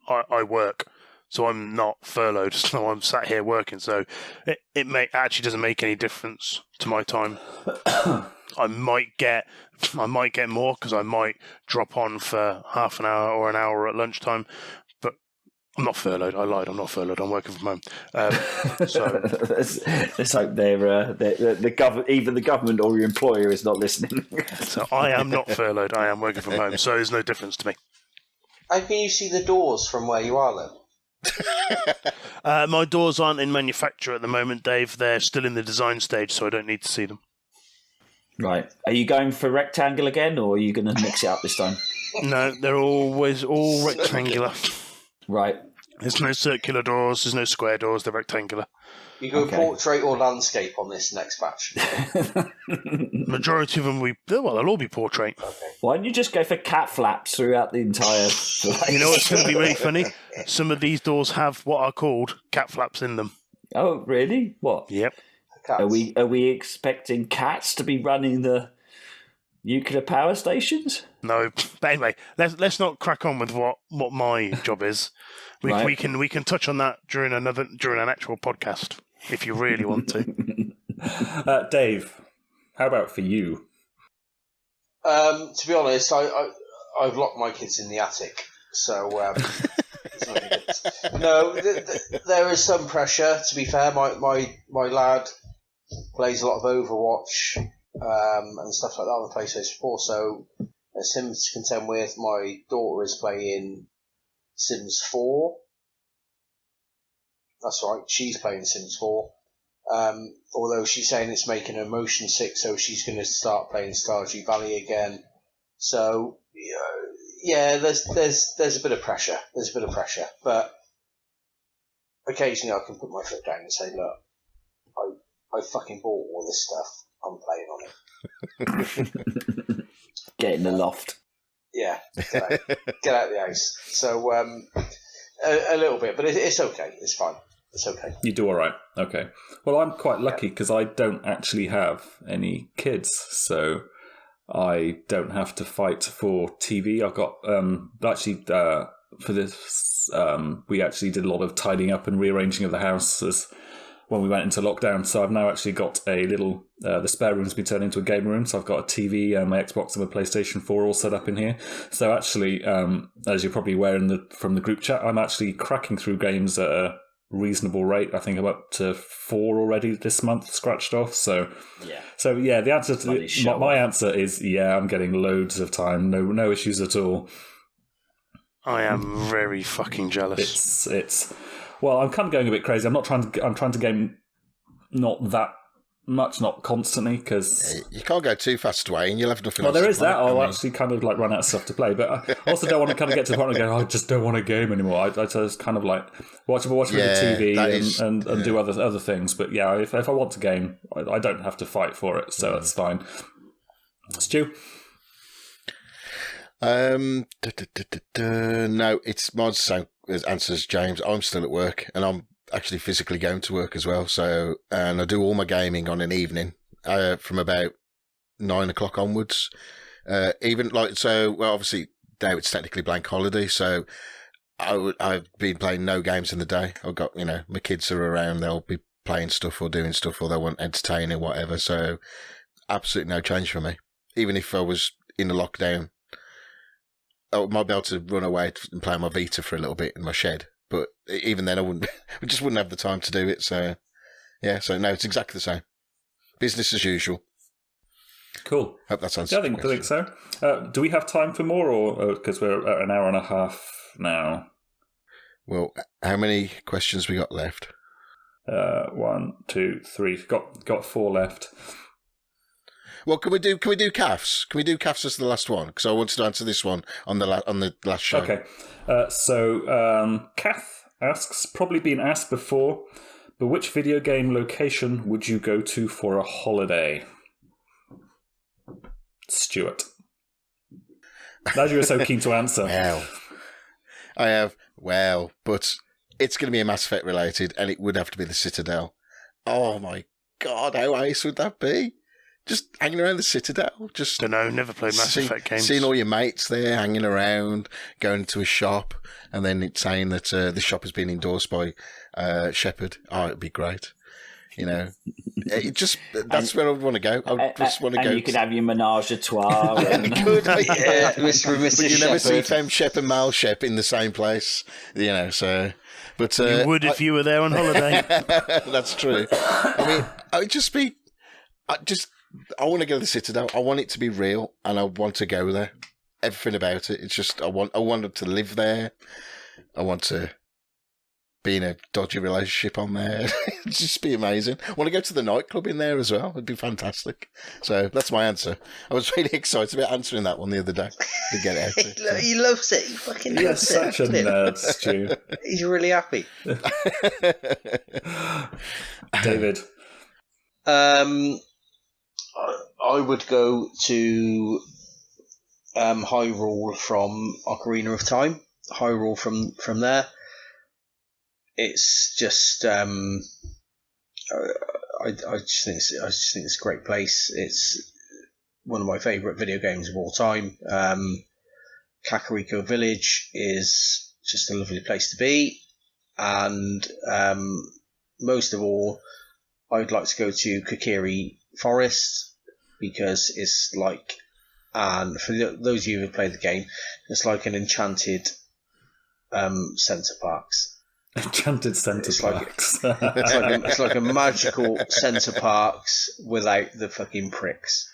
I work. So I'm not furloughed. So I'm sat here working. So it actually doesn't make any difference to my time. I might get more because I might drop on for half an hour or an hour at lunchtime. But I'm not furloughed. I lied. I'm not furloughed. I'm working from home. So let's hope either the government or your employer is not listening. So I am not furloughed. I am working from home. So there's no difference to me. How can you see the doors from where you are, then? My doors aren't in manufacture at the moment, Dave. They're still in the design stage, so I don't need to see them. Right. Are you going for rectangle again, or are you going to mix it up this time? No, they're always all rectangular. Right. There's no circular doors. There's no square doors. They're rectangular. You go portrait or landscape on this next batch? Majority of them, they'll all be portrait. Okay. Why don't you just go for cat flaps throughout the entire place? You know what's going to be really funny? Some of these doors have what are called cat flaps in them. Oh, really? What? Yep. Cats. Are we expecting cats to be running the nuclear power stations? No, but anyway, let's not crack on with what my job is. We can touch on that during an actual podcast if you really want to. Dave, how about for you? To be honest, I've locked my kids in the attic, so it's not good. No, there is some pressure. To be fair, my lad plays a lot of Overwatch and stuff like that on the PlayStation 4, so there's him to contend with. My daughter is playing Sims 4. That's right, she's playing Sims 4. Although she's saying it's making her motion sick, so she's going to start playing Stardew Valley again. So, yeah, there's a bit of pressure. There's a bit of pressure, but occasionally I can put my foot down and say, look, I fucking bought all this stuff. I'm playing on it. Get in the loft. Yeah, get out of the house. So a little bit, but it's okay. It's fine. It's okay. You do all right. Okay. Well, I'm quite lucky because I don't actually have any kids, so I don't have to fight for TV. I've got for this we actually did a lot of tidying up and rearranging of the house when we went into lockdown. So I've now actually got a little the spare room's been turned into a game room. So I've got a TV and my Xbox and my PlayStation 4 all set up in here. So actually, as you're probably aware from the group chat, I'm actually cracking through games at a reasonable rate. I think I'm up to 4 already this month, scratched off. So yeah, the answer to my answer is I'm getting loads of time. No issues at all. I am very fucking jealous. It's well, I'm kind of going a bit crazy. I'm trying to game not that much, not constantly, because you can't go too fast away and you'll have nothing else. Well, there is that. I'll actually kind of like run out of stuff to play, but I also don't want to kind of get to the point where I go, I just don't want to game anymore. I just kind of like watch the TV and do other things. But yeah, if I want to game, I don't have to fight for it, so that's fine. Stu? No, it's mine's the same answer as James. I'm still at work and I'm actually physically going to work as well. So, and I do all my gaming on an evening from about 9 o'clock onwards. Obviously now it's technically blank holiday, so I've been playing no games in the day. I've got, my kids are around, they'll be playing stuff or doing stuff or they want entertaining, whatever. So absolutely no change for me. Even if I was in the lockdown, I might be able to run away and play on my Vita for a little bit in my shed. But even then, I just wouldn't have the time to do it. So, yeah. So no, it's exactly the same. Business as usual. Cool. Hope that sounds. I think so. Do we have time for more, or because we're at an hour and a half now? Well, how many questions we got left? 1, 2, 3. Got 4 left. Well, can we do CAFs? Can we do CAFs as the last one? Because I wanted to answer this one on the last show. Okay. So Cath asks, probably been asked before, but which video game location would you go to for a holiday? Stuart. As you were so keen to answer. Well, I have. Well, but it's going to be a Mass Effect related, and it would have to be the Citadel. Oh my God, how ace would that be? Just hanging around the Citadel. Just Don't know. Never played Mass Effect games. Seeing all your mates there hanging around, going to a shop, and then it's saying that the shop has been endorsed by Shepherd. Oh, it'd be great. You know, that's where I want to go. I just want to go. And you could have your menage a trois. You could, Yeah, Mr. and Mrs. But you never see Shepherd. Femme Shep and Male Shep in the same place. You know, so. But You would if you were there on holiday. that's true. I mean, I would just be. I want to go to the Citadel. I want it to be real, and I want to go there. Everything about it. It's just I want to live there. I want to be in a dodgy relationship on there. It'd just be amazing. I want to go to the nightclub in there as well. It'd be fantastic. So that's my answer. I was really excited about answering that one the other day to get it out. So. He loves it. He fucking You're loves such a it. nerd, Stu. He's really happy. David. I would go to Hyrule from Ocarina of Time. Hyrule from there. It's just I just think it's a great place. It's one of my favourite video games of all time. Kakariko Village is just a lovely place to be, and most of all, I'd like to go to Kokiri Forest because it's like, and for those of you who have played the game, it's like an enchanted centre parks. Enchanted Centre Parks. It's like a magical centre parks without the fucking pricks.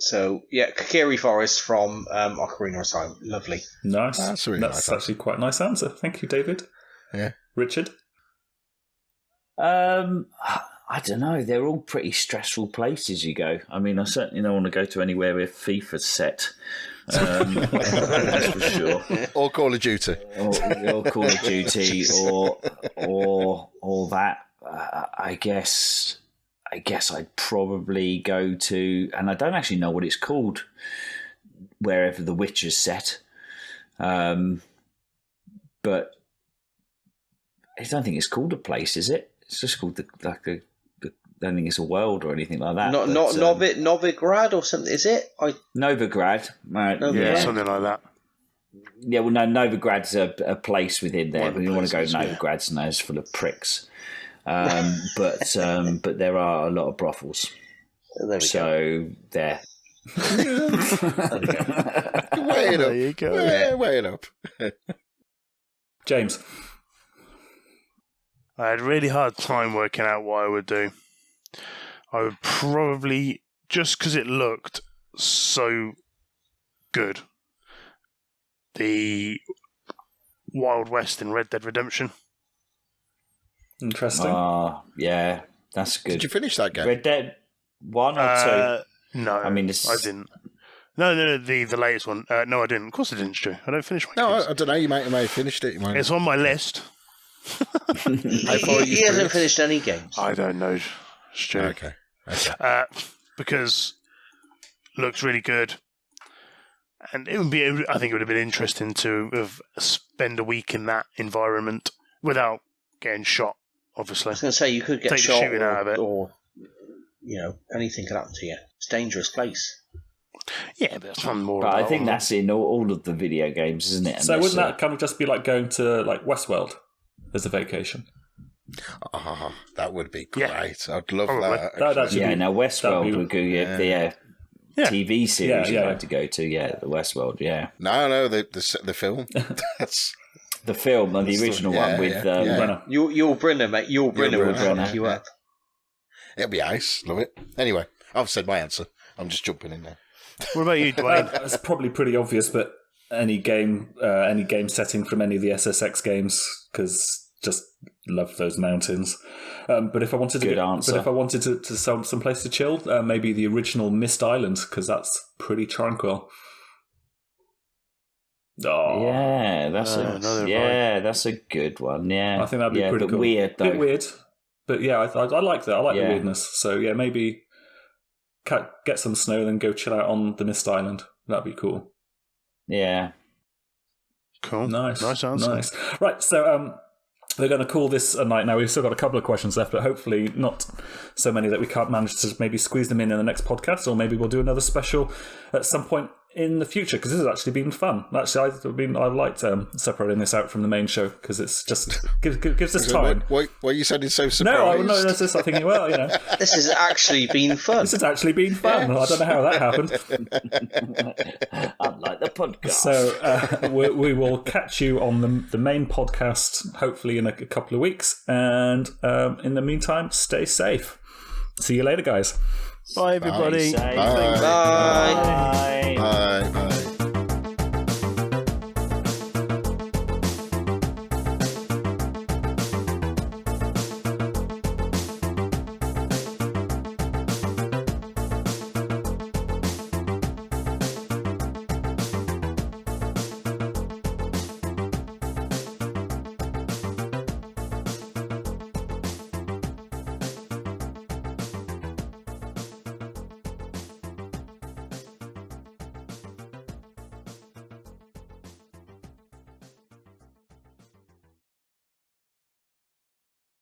So yeah, Kokiri Forest from Ocarina of Time, lovely. Nice. That's a really nice actually quite a nice answer. Thank you, David. Yeah. Richard? I don't know. They're all pretty stressful places you go. I mean, I certainly don't want to go to anywhere where FIFA's set. That's for sure. Or Call of Duty. Or Call of Duty, or that. I guess I'd probably go to, and I don't actually know what it's called, wherever The Witcher's set. But I don't think it's called a place, is it? It's just called I don't think it's a world or anything like that. Not Novigrad or something, is it? Novigrad. Novigrad. Yeah, something like that. Yeah, well, no, Novigrad's a place within there, but you want to go to places, Novigrad's, and it's full of pricks. But there are a lot of brothels. There we go. So there. Way it There up. you go. Way it up. James? I had a really hard time working out what I would do. I would probably, just because it looked so good, the Wild West in Red Dead Redemption. Interesting. Yeah, that's good. Did you finish that game? Red Dead 1 or 2? No, I mean, I didn't. No, the latest one. No, I didn't. Of course I didn't, Stu. I don't finish my No, games. I don't know. You may have finished it. You might. It's on my list. How far are you He hasn't through it? finished any games. I don't know, Stu. Okay. Because looks really good, and it would be. I think it would have been interesting to have spend a week in that environment without getting shot. Obviously, I was going to say you could get Take the shot shooting out of it. or anything could happen to you. It's a dangerous place. yeah, but it's fun more. But I about think all that's in all of the video games, isn't it? And So that's, wouldn't that kind of just be like going to like Westworld as a vacation? Oh, that would be Yeah. great. I'd love Probably. that. That'd actually. actually Yeah, be- now Westworld that'd be- would go. yeah. The TV series Yeah. you'd like to go to. Yeah, the Westworld. Yeah, No, the film. That's the film and the original yeah, one with. yeah, yeah. Brenner. You'll Brenner, mate. You'll Brenner will Brenner, fuck you yeah. up. it'll be ice. Love it. Anyway, I've said my answer. I'm just jumping in there. What about you, Duane? It's probably pretty obvious, but any game setting from any of the SSX games, because just love those mountains. But if I wanted to, Good answer. But if I wanted to some place to chill, maybe the original Mist Island, because that's pretty tranquil. Oh, Yeah, that's another that's a good one. Yeah, I think that'd be pretty but cool. weird though. Bit weird, but yeah, I like that. I like the Yeah. weirdness. So yeah, maybe get some snow, then go chill out on the Mist Island. That'd be cool. Yeah, Cool. Nice answer. Nice. Right. So We're going to call this a night now. We've still got a couple of questions left, but hopefully not so many that we can't manage to maybe squeeze them in the next podcast, or maybe we'll do another special at some point in the future, because this has actually been fun. Actually, I've liked separating this out from the main show, because it's just gives us time. Why are you sounding so surprised? No, that's just thinking, well, This has actually been fun. This has actually been fun. I don't know how that happened. Unlike the podcast. So we will catch you on the main podcast, hopefully in a couple of weeks. And in the meantime, stay safe. See you later, guys. Bye, everybody. Bye. Bye. Bye. Bye.